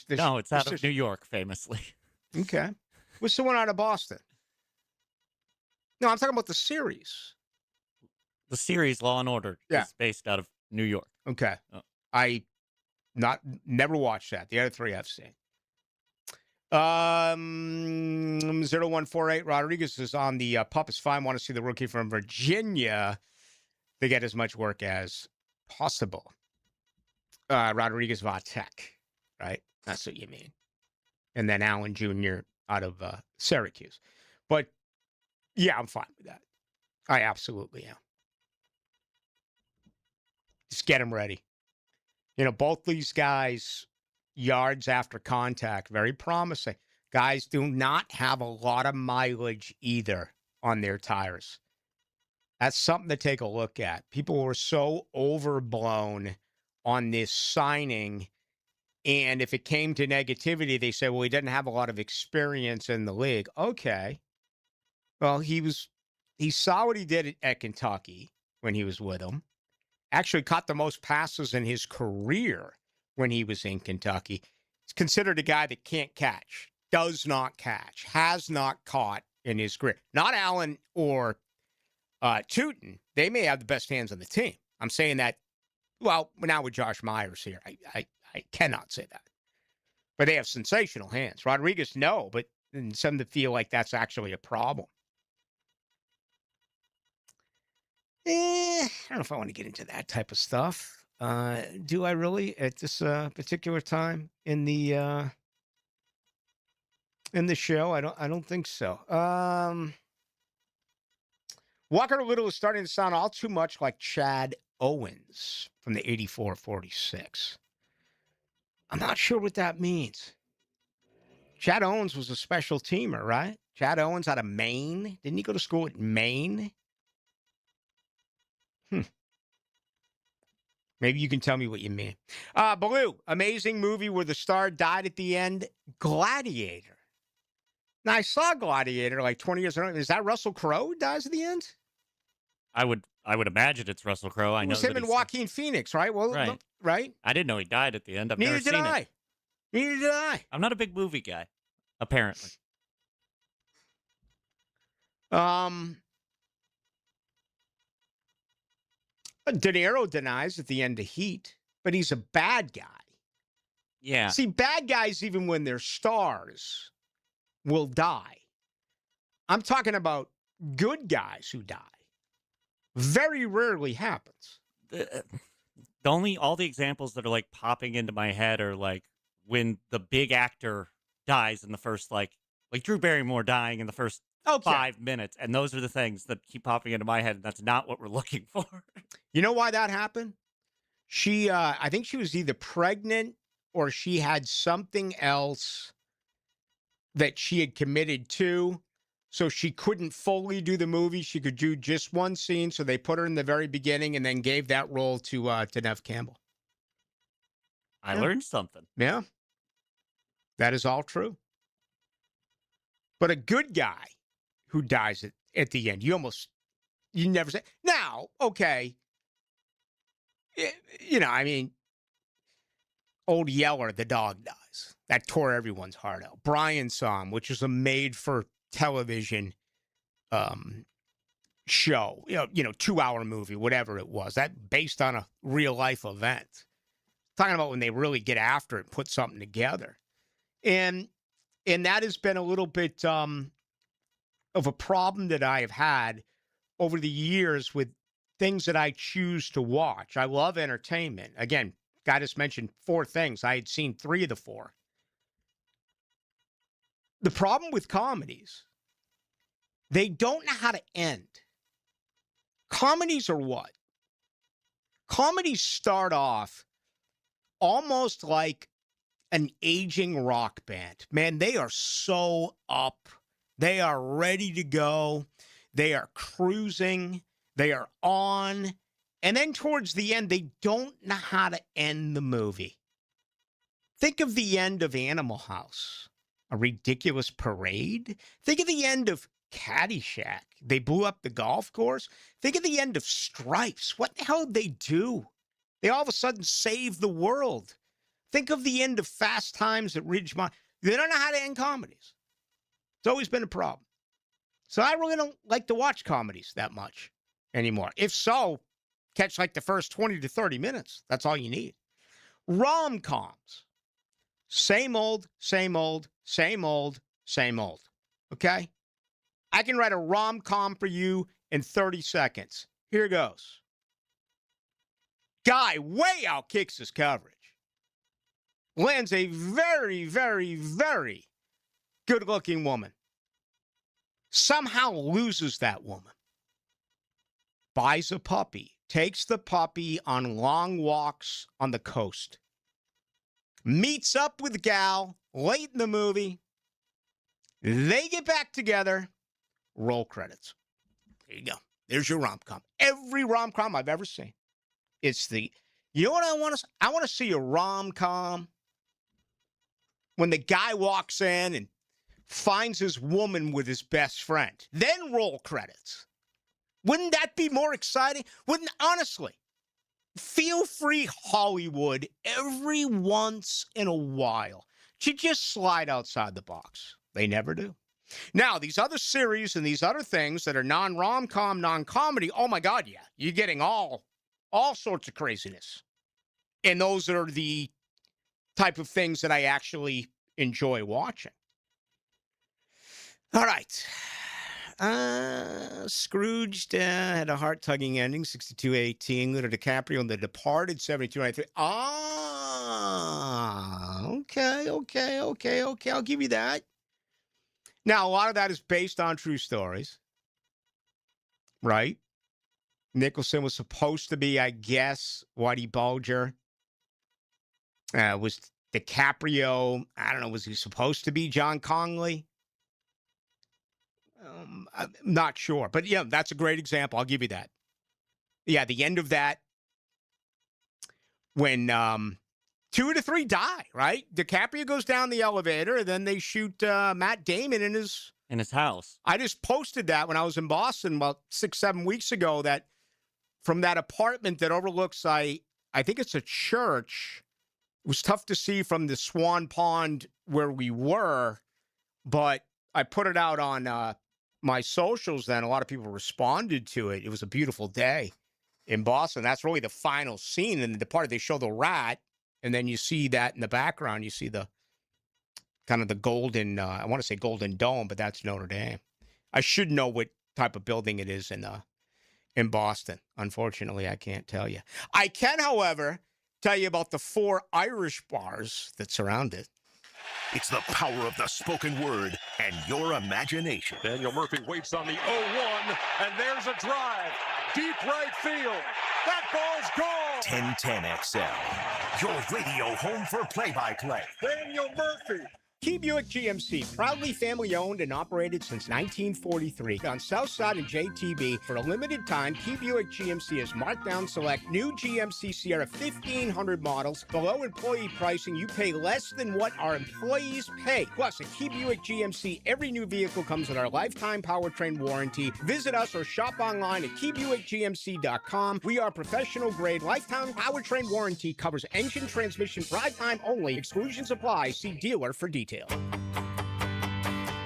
No, it's out of New York, famously. Okay. What's the one out of Boston? No, I'm talking about the series. The series Law and Order is based out of New York. Okay. Oh. Never watched that. The other three I've seen. 0148 Rodriguez is on the Pup is fine. Want to see the rookie from Virginia. They get as much work as possible. Rodriguez Vatek, right? That's what you mean. And then Allen Jr. out of Syracuse. But, yeah, I'm fine with that. I absolutely am. Just get them ready. You know, both these guys, yards after contact, very promising. Guys do not have a lot of mileage either on their tires. That's something to take a look at. People were so overblown on this signing, and if it came to negativity, they say, well, he doesn't have a lot of experience in the league. Okay. Well, he saw what he did at Kentucky when he was with them. Actually caught the most passes in his career when he was in Kentucky. He's considered a guy that can't catch, does not catch, has not caught in his career. Not Allen or Tootin. They may have the best hands on the team. I'm saying that, well, now with Josh Myers here, I cannot say that. But they have sensational hands. Rodriguez, no, but some to feel like that's actually a problem. I don't know if I want to get into that type of stuff. Do I really at this particular time in the show? I don't think so. Walker Little is starting to sound all too much like Chad Owens from the 84-46. I'm not sure what that means. Chad Owens was a special teamer, right? Chad Owens out of Maine. Didn't he go to school at Maine? Maybe you can tell me what you mean. Ballou, amazing movie where the star died at the end. Gladiator. Now, I saw Gladiator like 20 years ago. Is that Russell Crowe who dies at the end? I would imagine it's Russell Crowe. I know it was him and Joaquin Phoenix, right? Well, right. Right? I didn't know he died at the end. I've Neither never did seen I. it. Neither did I. I'm not a big movie guy, apparently. De Niro denies at the end of Heat, but he's a bad guy. Yeah. See, bad guys, even when they're stars, will die. I'm talking about good guys who die. Very rarely happens. All the examples that are like popping into my head are like when the big actor dies in the first like Drew Barrymore dying in the first 5 minutes, and those are the things that keep popping into my head, and that's not what we're looking for. You know why that happened? She, I think she was either pregnant or she had something else that she had committed to, so she couldn't fully do the movie. She could do just one scene, so they put her in the very beginning and then gave that role to Neve Campbell. I learned something. Yeah. That is all true. But a good guy who dies at the end, you never say. Now, okay, I mean, old Yeller, the dog dies. That tore everyone's heart out. Brian Song, which is a made-for-television show, 2-hour movie, whatever it was, that based on a real-life event. Talking about when they really get after it and put something together. And that has been a little bit of a problem that I have had over the years with things that I choose to watch. I love entertainment. Again, guy just mentioned 4 things. I had seen 3 of the 4. The problem with comedies, they don't know how to end. Comedies are what? Comedies start off almost like an aging rock band. Man, they are so up. They are ready to go. They are cruising. They are on. And then towards the end, they don't know how to end the movie. Think of the end of Animal House, a ridiculous parade. Think of the end of Caddyshack. They blew up the golf course. Think of the end of Stripes. What the hell did they do? They all of a sudden saved the world. Think of the end of Fast Times at Ridgemont. They don't know how to end comedies. It's always been a problem. So I really don't like to watch comedies that much anymore. If so, catch like the first 20 to 30 minutes. That's all you need. Rom-coms. Same old, same old, same old, same old. Okay? I can write a rom-com for you in 30 seconds. Here goes. Guy way outkicks his coverage. Lands a very, very, very good-looking woman. Somehow loses that woman. Buys a puppy. Takes the puppy on long walks on the coast. Meets up with gal late in the movie. They get back together. Roll credits. There you go. There's your rom-com. Every rom-com I've ever seen. It's the, you know what I want to see? I want to see a rom-com when the guy walks in and finds his woman with his best friend. Then roll credits. Wouldn't that be more exciting? Honestly, feel free, Hollywood, every once in a while to just slide outside the box. They never do. Now, these other series and these other things that are non-rom-com, non-comedy, oh my God, yeah, you're getting all sorts of craziness. And those are the type of things that I actually enjoy watching. All right. Scrooged had a heart-tugging ending, 62-18. Leonardo DiCaprio in The Departed, 72-93. Okay. I'll give you that. Now, a lot of that is based on true stories, right? Nicholson was supposed to be, I guess, Whitey Bulger. Was DiCaprio, I don't know, was he supposed to be John Conley? I'm not sure. But, yeah, that's a great example. I'll give you that. Yeah, the end of that, when 2 of the 3 die, right? DiCaprio goes down the elevator, and then they shoot Matt Damon in his house. I just posted that when I was in Boston about 6-7 weeks ago, that from that apartment that overlooks, I think it's a church. It was tough to see from the Swan Pond where we were, but I put it out on my socials then. A lot of people responded to it. It was a beautiful day in Boston. That's really the final scene in The Departed. They show the rat, and then you see that in the background. You see the kind of the golden, I want to say Golden Dome, but that's Notre Dame. I should know what type of building it is in Boston. Unfortunately, I can't tell you. I can, however, tell you about the 4 Irish bars that surround it. It's the power of the spoken word and your imagination. Daniel Murphy waits on the 0-1, and there's a drive. Deep right field. That ball's gone. 1010XL, your radio home for play-by-play. Daniel Murphy. Key Buick GMC, proudly family-owned and operated since 1943. On Southside and JTB, for a limited time, Key Buick GMC has marked down select new GMC Sierra 1500 models. Below employee pricing, you pay less than what our employees pay. Plus, at Key Buick GMC, every new vehicle comes with our lifetime powertrain warranty. Visit us or shop online at keybuickgmc.com. We are professional-grade. Lifetime powertrain warranty covers engine, transmission, drive time only. Exclusions apply. See dealer for details.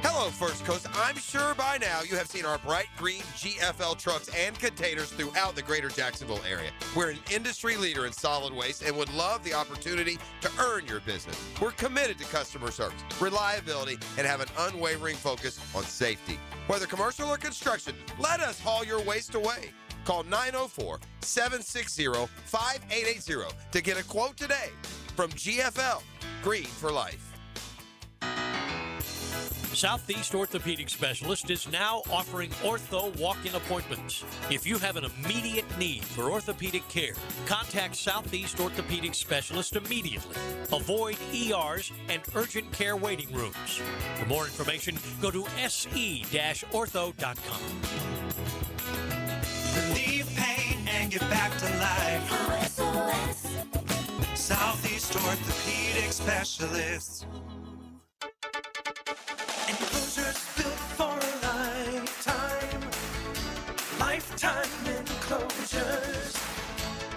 Hello, First Coast. I'm sure by now you have seen our bright green GFL trucks and containers throughout the greater Jacksonville area. We're an industry leader in solid waste and would love the opportunity to earn your business. We're committed to customer service, reliability, and have an unwavering focus on safety. Whether commercial or construction, let us haul your waste away. Call 904-760-5880 to get a quote today. From GFL, Green for Life. Southeast Orthopedic Specialist is now offering ortho walk-in appointments. If you have an immediate need for orthopedic care, contact Southeast Orthopedic Specialist immediately. Avoid ERs and urgent care waiting rooms. For more information, go to se-ortho.com. Relieve pain and get back to life. Southeast Orthopedic Specialists. Enclosures built for a lifetime. Lifetime enclosures.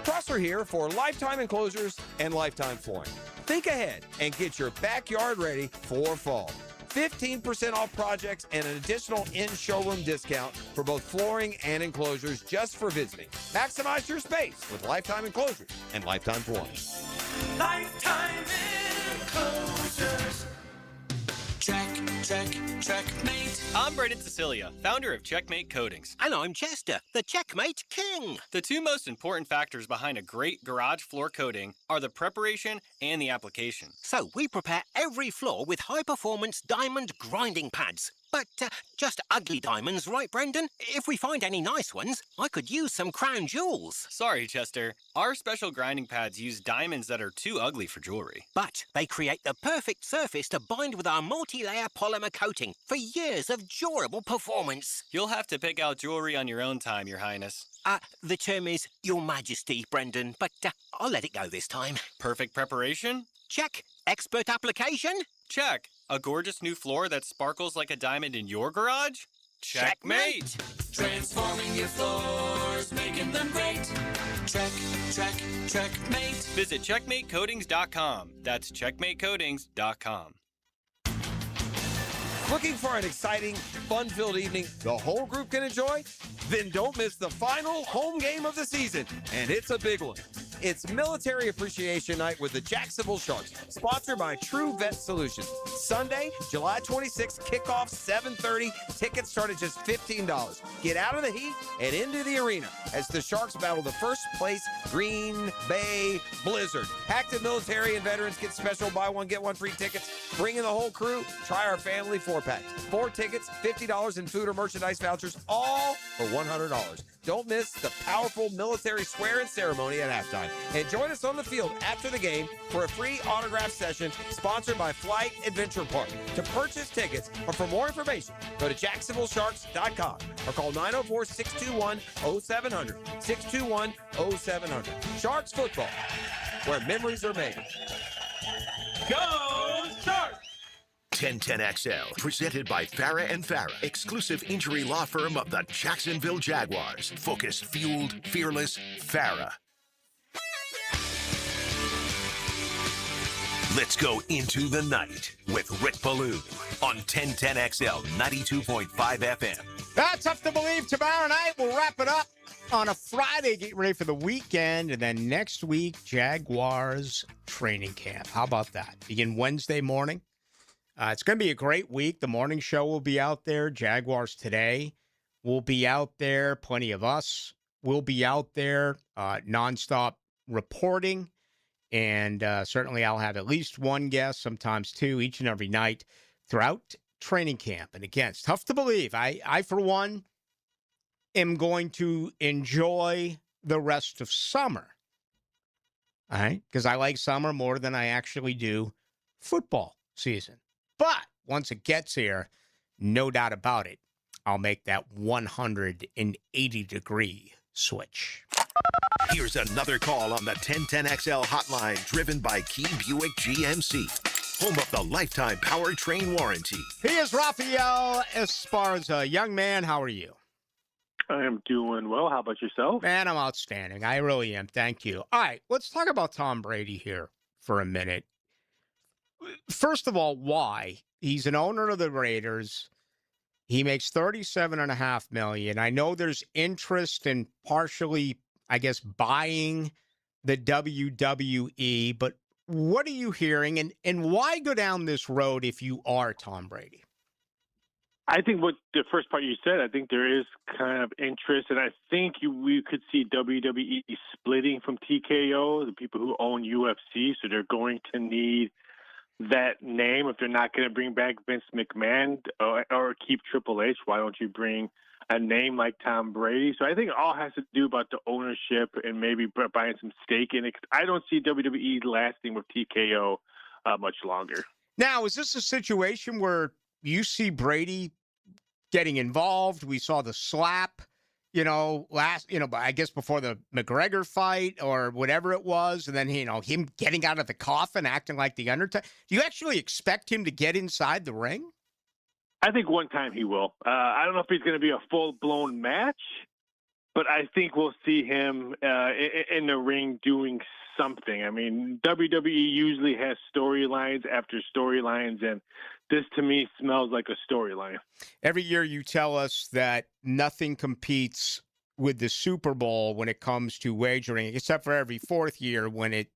Prosser here for Lifetime Enclosures and Lifetime Flooring. Think ahead and get your backyard ready for fall. 15% off projects and an additional in-showroom discount for both flooring and enclosures just for visiting. Maximize your space with Lifetime Enclosures and Lifetime Flooring. Lifetime enclosures. Checkmate. I'm Brendan Cecilia, founder of Checkmate Coatings. And I'm Chester, the Checkmate King. The two most important factors behind a great garage floor coating are the preparation and the application. So we prepare every floor with high-performance diamond grinding pads. But just ugly diamonds, right, Brendan? If we find any nice ones, I could use some crown jewels. Sorry, Chester. Our special grinding pads use diamonds that are too ugly for jewelry. But they create the perfect surface to bind with our multi-layer polymer coating for years of durable performance. You'll have to pick out jewelry on your own time, Your Highness. The term is Your Majesty, Brendan, but I'll let it go this time. Perfect preparation? Check. Expert application? Check. A gorgeous new floor that sparkles like a diamond in your garage? Checkmate! Transforming your floors, making them great. Checkmate. Visit checkmatecoatings.com. That's checkmatecoatings.com. Looking for an exciting, fun-filled evening the whole group can enjoy? Then don't miss the final home game of the season, and it's a big one. It's Military Appreciation Night with the Jacksonville Sharks, sponsored by True Vet Solutions. Sunday, July 26th, kickoff 7:30. Tickets start at just $15. Get out of the heat and into the arena as the Sharks battle the first place Green Bay Blizzard. Active military and veterans get special buy one, get one free tickets. Bring in the whole crew. Try our family 4-packs. 4 tickets, $50 in food or merchandise vouchers, all for $100. Don't miss the powerful military swear-in ceremony at halftime. And join us on the field after the game for a free autograph session sponsored by Flight Adventure Park. To purchase tickets or for more information, go to JacksonvilleSharks.com or call 904-621-0700. 621-0700. Sharks football, where memories are made. Go Sharks! 1010XL, presented by Farah and Farah, exclusive injury law firm of the Jacksonville Jaguars. Focus, fueled, fearless, Farah. Let's go into the night with Rick Ballou on 1010XL 92.5 FM. That's tough to believe. Tomorrow night, we'll wrap it up on a Friday, get ready for the weekend. And then next week, Jaguars training camp. How about that? Begin Wednesday morning. It's going to be a great week. The morning show will be out there. Jaguars Today will be out there. Plenty of us will be out there. Nonstop reporting. And certainly I'll have at least one guest, sometimes two, each and every night throughout training camp. And again, it's tough to believe. I for one, am going to enjoy the rest of summer. All right? Because I like summer more than I actually do football season. But once it gets here, no doubt about it, I'll make that 180-degree switch. Here's another call on the 1010XL hotline, driven by Key Buick GMC, home of the lifetime powertrain warranty. He is Rafael Esparza. Young man, how are you? I am doing well. How about yourself? Man, I'm outstanding. I really am. Thank you. All right, let's talk about Tom Brady here for a minute. First of all, why? He's an owner of the Raiders. He makes $37.5 million. I know there's interest in partially, I guess, buying the WWE, but what are you hearing? And why go down this road if you are Tom Brady? I think what the first part you said, I think there is kind of interest, and I think we could see WWE splitting from TKO, the people who own UFC, so they're going to need that name. If they're not going to bring back Vince McMahon or keep Triple H, why don't you bring a name like Tom Brady? So I think it all has to do about the ownership and maybe buying some stake in it. I don't see WWE lasting with TKO much longer. Now, is this a situation where you see Brady getting involved? We saw the slap, I guess before the McGregor fight or whatever it was. And then, him getting out of the coffin, acting like the Undertaker. Do you actually expect him to get inside the ring? I think one time he will. I don't know if he's going to be a full-blown match, but I think we'll see him in the ring doing something. I mean, WWE usually has storylines after storylines, and this to me smells like a storyline. Every year you tell us that nothing competes with the Super Bowl when it comes to wagering, except for every fourth year when it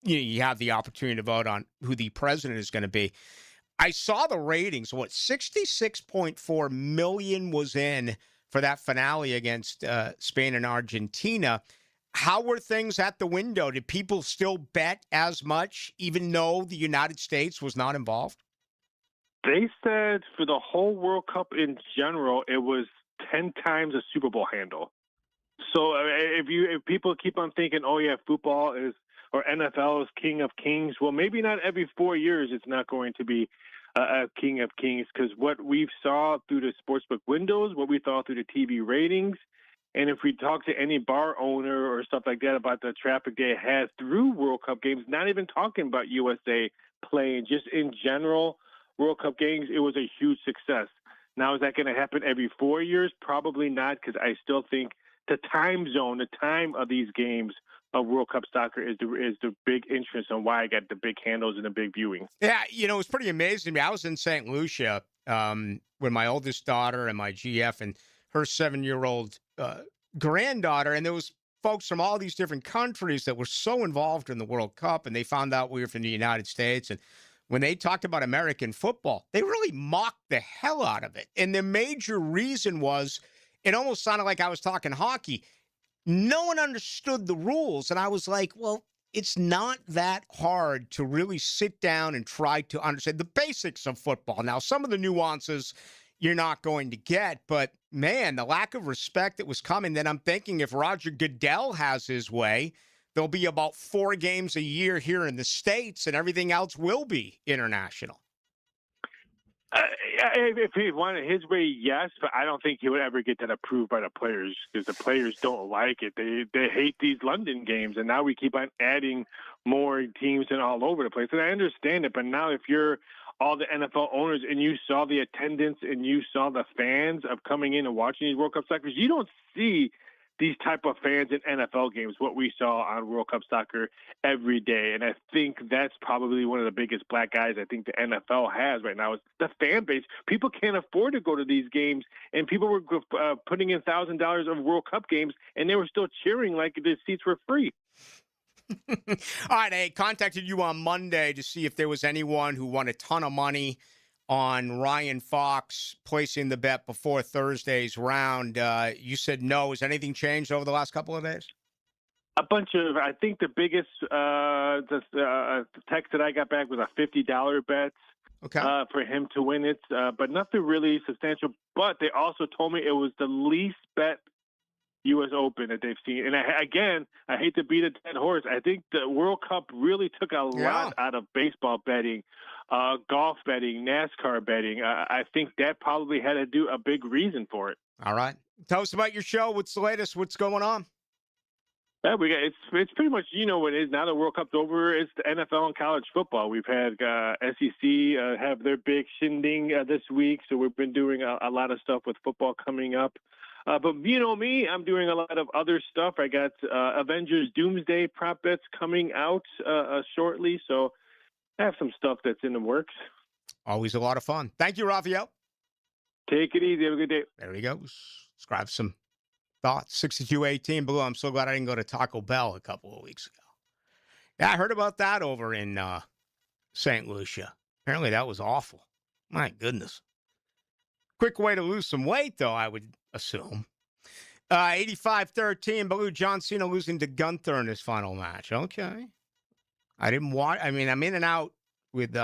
you have the opportunity to vote on who the president is going to be. I saw the ratings. 66.4 million was in for that finale against Spain and Argentina. How were things at the window? Did people still bet as much, even though the United States was not involved? They said for the whole World Cup in general, it was 10 times a Super Bowl handle. So if people keep on thinking, oh yeah, football is or NFL is king of kings, well, maybe not every 4 years it's not going to be a king of kings, because what we saw through the sportsbook windows, what we saw through the TV ratings, and if we talk to any bar owner or stuff like that about the traffic they had through World Cup games, not even talking about USA playing, just in general, World Cup games, it was a huge success. Now, is that going to happen every 4 years? Probably not, because I still think the time zone, the time of these games of World Cup soccer is the big interest on why I got the big handles and the big viewing. Yeah, it was pretty amazing to me. I was in St. Lucia with my oldest daughter and my GF and her 7-year-old granddaughter, and there was folks from all these different countries that were so involved in the World Cup, and they found out we were from the United States. And when they talked about American football, they really mocked the hell out of it. And the major reason was it almost sounded like I was talking hockey. No one understood the rules. And I was like, well, it's not that hard to really sit down and try to understand the basics of football. Now, some of the nuances you're not going to get, but man, the lack of respect that was coming. Then I'm thinking if Roger Goodell has his way, there'll be about 4 games a year here in the States, and everything else will be international. If he wanted his way, yes, but I don't think he would ever get that approved by the players, because the players don't like it. They hate these London games, and now we keep on adding more teams and all over the place. And I understand it, but now if you're all the NFL owners and you saw the attendance and you saw the fans of coming in and watching these World Cup soccer, you don't see these type of fans in NFL games, what we saw on World Cup soccer every day. And I think that's probably one of the biggest black guys I think the NFL has right now is the fan base. People can't afford to go to these games, and people were putting in $1,000 of World Cup games, and they were still cheering like the seats were free. All right, I contacted you on Monday to see if there was anyone who won a ton of money on Ryan Fox placing the bet before Thursday's round. You said no. Has anything changed over the last couple of days? A bunch of, I think the biggest text that I got back was a $50 bet for him to win it, but nothing really substantial. But they also told me it was the least bet U.S. Open that they've seen. And I hate to beat a dead horse. I think the World Cup really took a lot out of baseball betting, golf betting, NASCAR betting. I think that probably had to do a big reason for it. All right. Tell us about your show. What's the latest? What's going on? Yeah, it's pretty much, you know what it is. Now the World Cup's over, it's the NFL and college football. We've had SEC have their big shindig this week, so we've been doing a lot of stuff with football coming up. But you know me, I'm doing a lot of other stuff. I got Avengers Doomsday prop bets coming out shortly, so I have some stuff that's in the works. Always a lot of fun. Thank you, Raphael. Take it easy. Have a good day. There he goes. Let's grab some thoughts. 6218 Ballou. I'm so glad I didn't go to Taco Bell a couple of weeks ago. Yeah, I heard about that over in St. Lucia. Apparently that was awful. My goodness. Quick way to lose some weight, though, I would assume. 85-13, Ballou, John Cena losing to Gunther in his final match. Okay. I didn't watch. I mean, I'm in and out with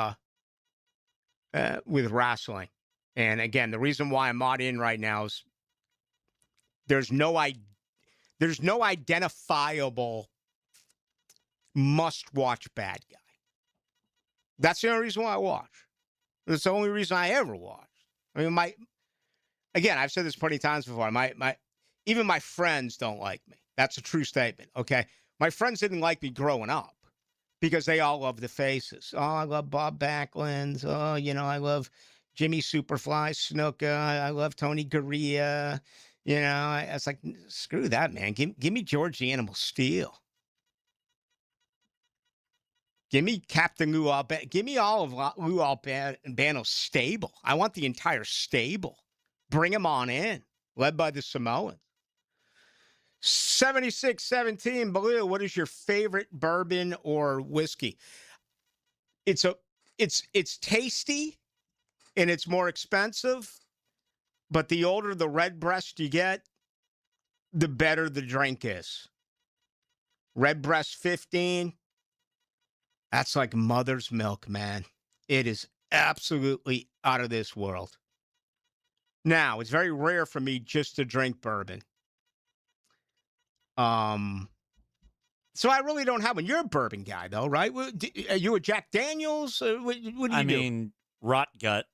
wrestling. And again, the reason why I'm not in right now is there's no identifiable must-watch bad guy. That's the only reason why I watch. That's the only reason I ever watch. I mean, again, I've said this plenty of times before. Even my friends don't like me. That's a true statement, okay? My friends didn't like me growing up because they all love the faces. Oh, I love Bob Backlund. Oh, I love Jimmy Superfly Snuka. I love Tony Gurria. I was like, screw that, man. Give me George the Animal Steel. Give me Captain Lou Albano. Give me all of Lou Albano's stable. I want the entire stable. Bring them on in, led by the Samoans. 7617, Ballou, what is your favorite bourbon or whiskey? It's tasty and it's more expensive, but the older the Redbreast you get, the better the drink is. Redbreast 15, that's like mother's milk, man. It is absolutely out of this world. Now, it's very rare for me just to drink bourbon. So I really don't have one. You're a bourbon guy, though, right? Are you a Jack Daniels? What do you do? I mean, rot gut.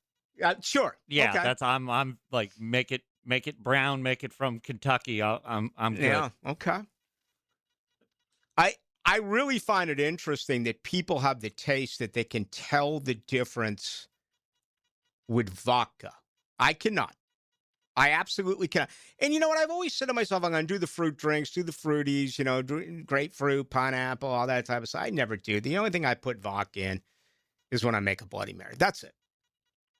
Sure. Yeah, okay. that's I'm like make it brown, make it from Kentucky. I'm good. Yeah. Okay. I really find it interesting that people have the taste that they can tell the difference with vodka. I cannot. I absolutely cannot. And you know what? I've always said to myself, I'm going to do the fruit drinks, do the fruities, grapefruit, pineapple, all that type of stuff. I never do. The only thing I put vodka in is when I make a Bloody Mary. That's it.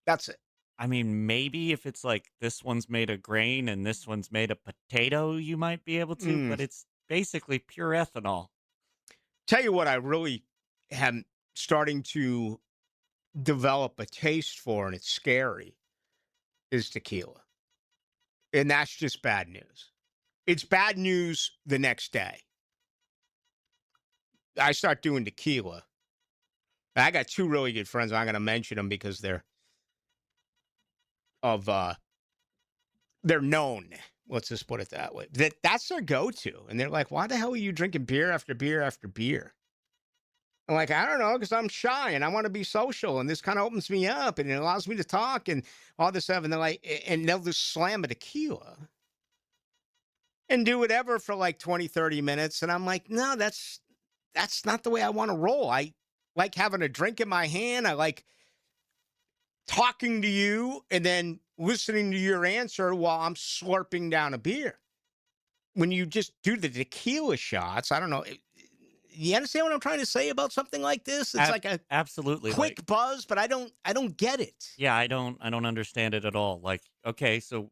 That's it. I mean, maybe if it's like this one's made of grain and this one's made of potato, you might be able to, but it's basically pure ethanol. Tell you what, I really am starting to develop a taste for, and it's scary, is tequila. And that's just bad news. It's bad news the next day. I start doing tequila. I got two really good friends. I'm going to mention them because they're known. Let's just put it that way. That's their go-to. And they're like, why the hell are you drinking beer after beer after beer? I'm like, I don't know, because I'm shy and I want to be social. And this kind of opens me up and it allows me to talk and all this stuff. And they're like, and they'll just slam a tequila and do whatever for like 20, 30 minutes. And I'm like, no, that's not the way I want to roll. I like having a drink in my hand. I like talking to you and then listening to your answer while I'm slurping down a beer. When you just do the tequila shots, I don't know. You understand what I'm trying to say about something like this? It's like a absolutely quick buzz, but I don't get it. Yeah, I don't understand it at all. Like, okay, so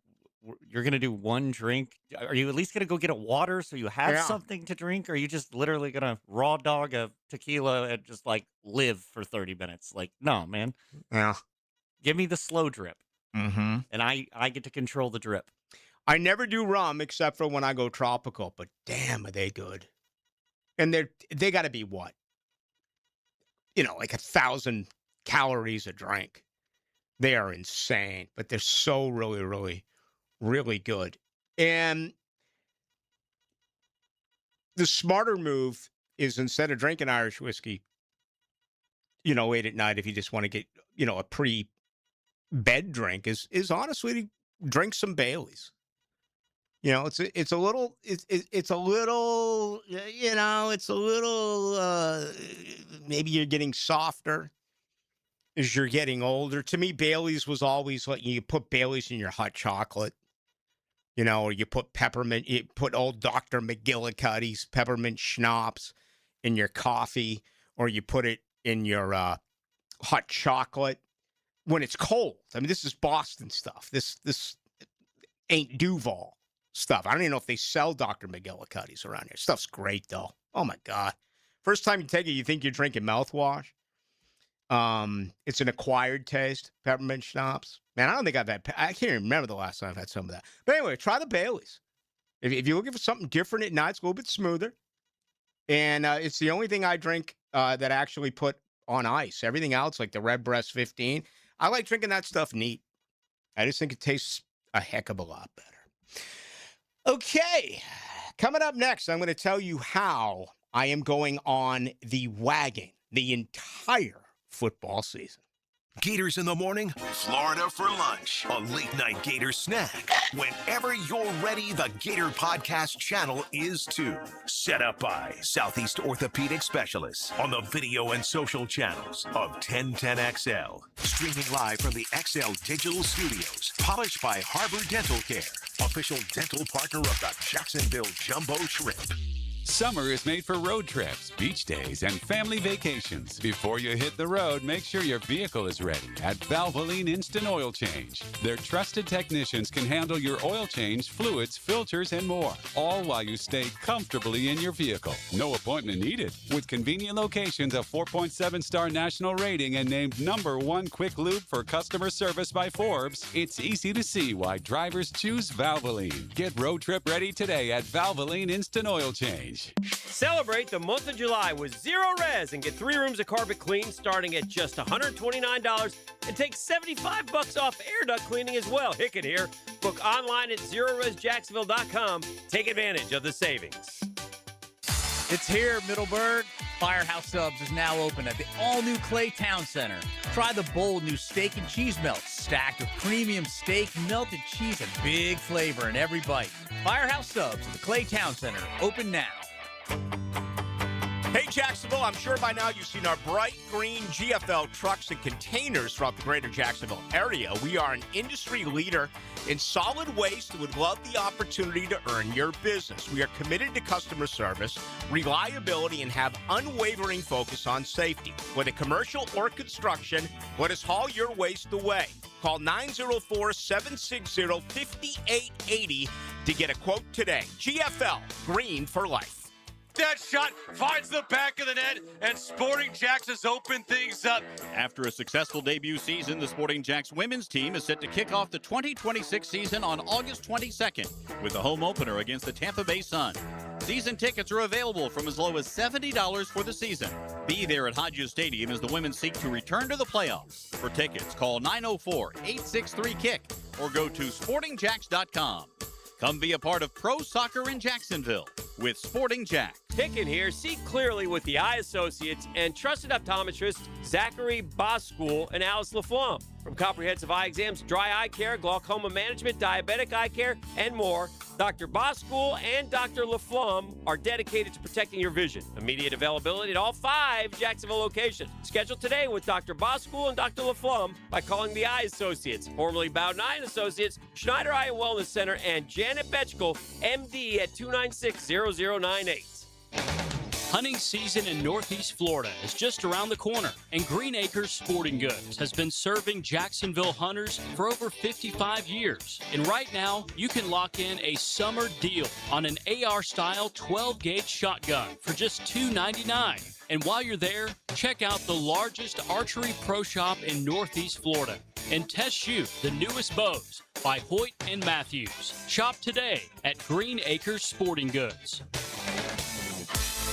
you're gonna do one drink. Are you at least gonna go get a water so you have something to drink? Or are you just literally gonna raw dog a tequila and just like live for 30 minutes? Like, no, man. Yeah. Give me the slow drip. Mm-hmm. And I get to control the drip. I never do rum except for when I go tropical, but damn, are they good. And they got to be what? Like 1,000 calories a drink. They are insane, but they're so really, really, really good. And the smarter move is instead of drinking Irish whiskey, late at night, if you just want to get, a pre-bed drink, is honestly to drink some Baileys. It's a little, maybe you're getting softer as you're getting older. To me, Baileys was always like, you put Baileys in your hot chocolate, or you put peppermint, you put old Dr. McGillicuddy's peppermint schnapps in your coffee, or you put it in your hot chocolate when it's cold. I mean, this is Boston stuff. This ain't Duval stuff. I don't even know if they sell Dr. McGillicuddy's around here. Stuff's great, though. Oh, my God. First time you take it, you think you're drinking mouthwash. It's an acquired taste, peppermint schnapps. Man, I don't think I've had, I can't even remember the last time I've had some of that. But anyway, try the Baileys. If you're looking for something different at night, it's a little bit smoother. And it's the only thing I drink that I actually put on ice. Everything else, like the Redbreast 15, I like drinking that stuff neat. I just think it tastes a heck of a lot better. Okay, coming up next, I'm going to tell you how I am going on the wagon the entire football season. Gators in the morning, Florida for lunch, a late night Gator snack. Whenever you're ready, the Gator Podcast channel is too. Set up by Southeast Orthopedic Specialists on the video and social channels of 1010XL. Streaming live from the XL Digital Studios. Polished by Harbor Dental Care, official dental partner of the Jacksonville Jumbo Shrimp. Summer is made for road trips, beach days, and family vacations. Before you hit the road, make sure your vehicle is ready at Valvoline Instant Oil Change. Their trusted technicians can handle your oil change, fluids, filters, and more, all while you stay comfortably in your vehicle. No appointment needed. With convenient locations, a 4.7-star national rating, and named #1 quick lube for customer service by Forbes, it's easy to see why drivers choose Valvoline. Get road trip ready today at Valvoline Instant Oil Change. Celebrate the month of July with Zero Res and get 3 rooms of carpet clean starting at just $129 and take $75 off air duct cleaning as well. Hick it here. Book online at ZeroResJacksonville.com. Take advantage of the savings. It's here, Middleburg. Firehouse Subs is now open at the all-new Clay Town Center. Try the bold new steak and cheese melts, stacked with premium steak, melted cheese, and big flavor in every bite. Firehouse Subs at the Clay Town Center, open now. Hey, Jacksonville, I'm sure by now you've seen our bright green GFL trucks and containers throughout the greater Jacksonville area. We are an industry leader in solid waste and would love the opportunity to earn your business. We are committed to customer service, reliability, and have unwavering focus on safety. Whether commercial or construction, let us haul your waste away. Call 904-760-5880 to get a quote today. GFL, green for life. That shot finds the back of the net, and Sporting Jacks has opened things up. After a successful debut season, the Sporting Jacks women's team is set to kick off the 2026 season on August 22nd with the home opener against the Tampa Bay Sun. Season tickets are available from as low as $70 for the season. Be there at Hodges Stadium as the women seek to return to the playoffs. For tickets, call 904-863-KICK or go to sportingjacks.com. Come be a part of pro soccer in Jacksonville with Sporting Jacks. Hicken here. See clearly with the Eye Associates and trusted optometrists Zachary Boskool and Alice LaFlamme. From comprehensive eye exams, dry eye care, glaucoma management, diabetic eye care, and more, Dr. Boskool and Dr. LaFlamme are dedicated to protecting your vision. Immediate availability at all 5 Jacksonville locations. Schedule today with Dr. Boskool and Dr. LaFlamme by calling the Eye Associates, formerly Bowden Eye Associates, Schneider Eye and Wellness Center, and Janet Betchkel, MD, at 296-0098. Hunting season in Northeast Florida is just around the corner, and Green Acres Sporting Goods has been serving Jacksonville hunters for over 55 years. And right now, you can lock in a summer deal on an AR-style 12-gauge shotgun for just $299. And while you're there, check out the largest archery pro shop in Northeast Florida and test shoot the newest bows by Hoyt and Matthews. Shop today at Green Acres Sporting Goods.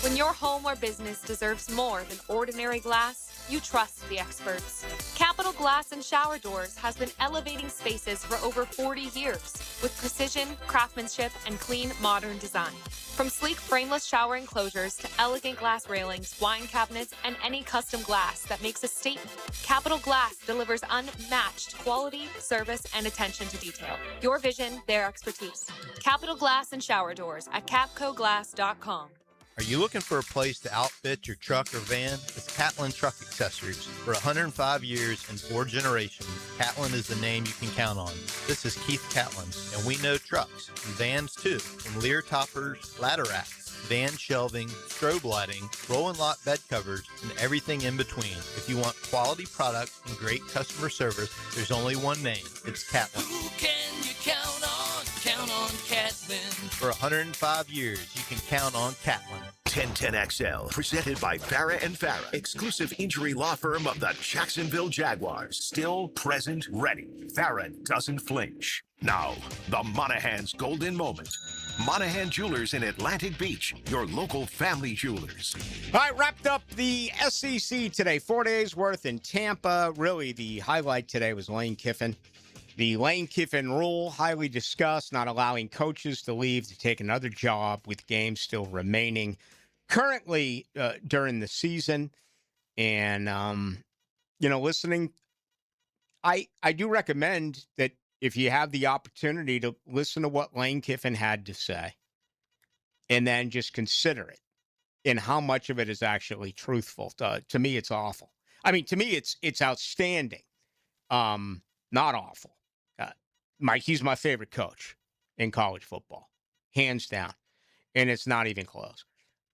When your home or business deserves more than ordinary glass, you trust the experts. Capital Glass and Shower Doors has been elevating spaces for over 40 years with precision, craftsmanship, and clean, modern design. From sleek frameless shower enclosures to elegant glass railings, wine cabinets, and any custom glass that makes a statement, Capital Glass delivers unmatched quality, service, and attention to detail. Your vision, their expertise. Capital Glass and Shower Doors at capcoglass.com. Are you looking for a place to outfit your truck or van? It's Catlin Truck Accessories. For 105 years and 4 generations, Catlin is the name you can count on. This is Keith Catlin, and we know trucks and vans too, from Lear toppers, ladder racks, van shelving, strobe lighting, roll and lock bed covers, and everything in between. If you want quality products and great customer service, there's only one name. It's Catlin. Who can you count on? Count on Catlin. For 105 years, you can count on Catlin. 1010XL, presented by Farah & Farah, exclusive injury law firm of the Jacksonville Jaguars. Still present, ready. Farah doesn't flinch. Now, the Monahan's golden moment. Monahan Jewelers in Atlantic Beach, your local family jewelers. All right, wrapped up the SEC today. 4 days worth in Tampa. Really, the highlight today was Lane Kiffin. The Lane Kiffin rule, highly discussed, not allowing coaches to leave to take another job with games still remaining currently during the season. And, listening, I do recommend that if you have the opportunity to listen to what Lane Kiffin had to say and then just consider it and how much of it is actually truthful. To me, it's awful. I mean, to me, it's outstanding, not awful. He's my favorite coach in college football, hands down, and it's not even close.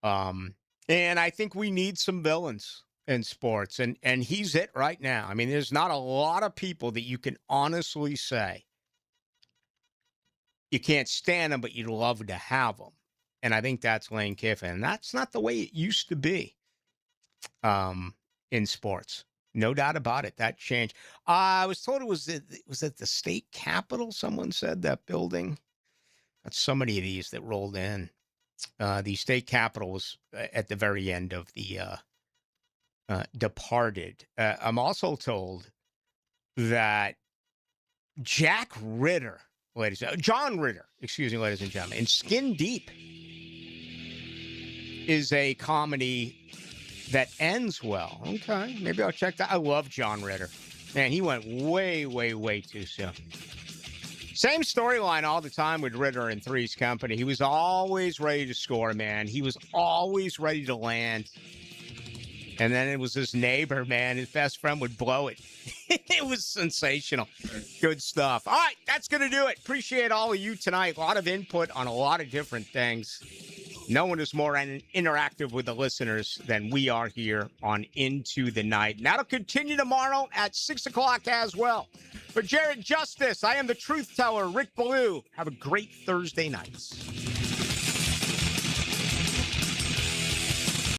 And I think we need some villains in sports, and he's it right now. I mean, there's not a lot of people that you can honestly say you can't stand them, but you'd love to have them. And I think that's Lane Kiffin. And that's not the way it used to be in sports. No doubt about it. That changed. I was told it was at the state capitol. Someone said that building. That's so many of these that rolled in. The state capitol was at the very end of the Departed. I'm also told that John Ritter, ladies and gentlemen, in Skin Deep is a comedy that ends well. Okay, maybe I'll check that. I love John Ritter. Man, he went way, way, way too soon. Same storyline all the time with Ritter and Three's Company. He was always ready to score, man. He was always ready to land. And then it was his neighbor, man. His best friend would blow it. It was sensational. Good stuff. All right, that's going to do it. Appreciate all of you tonight. A lot of input on a lot of different things. No one is more interactive with the listeners than we are here on Into the Night. And that'll continue tomorrow at 6 o'clock as well. For Jared Justice, I am the truth teller, Rick Ballou. Have a great Thursday night.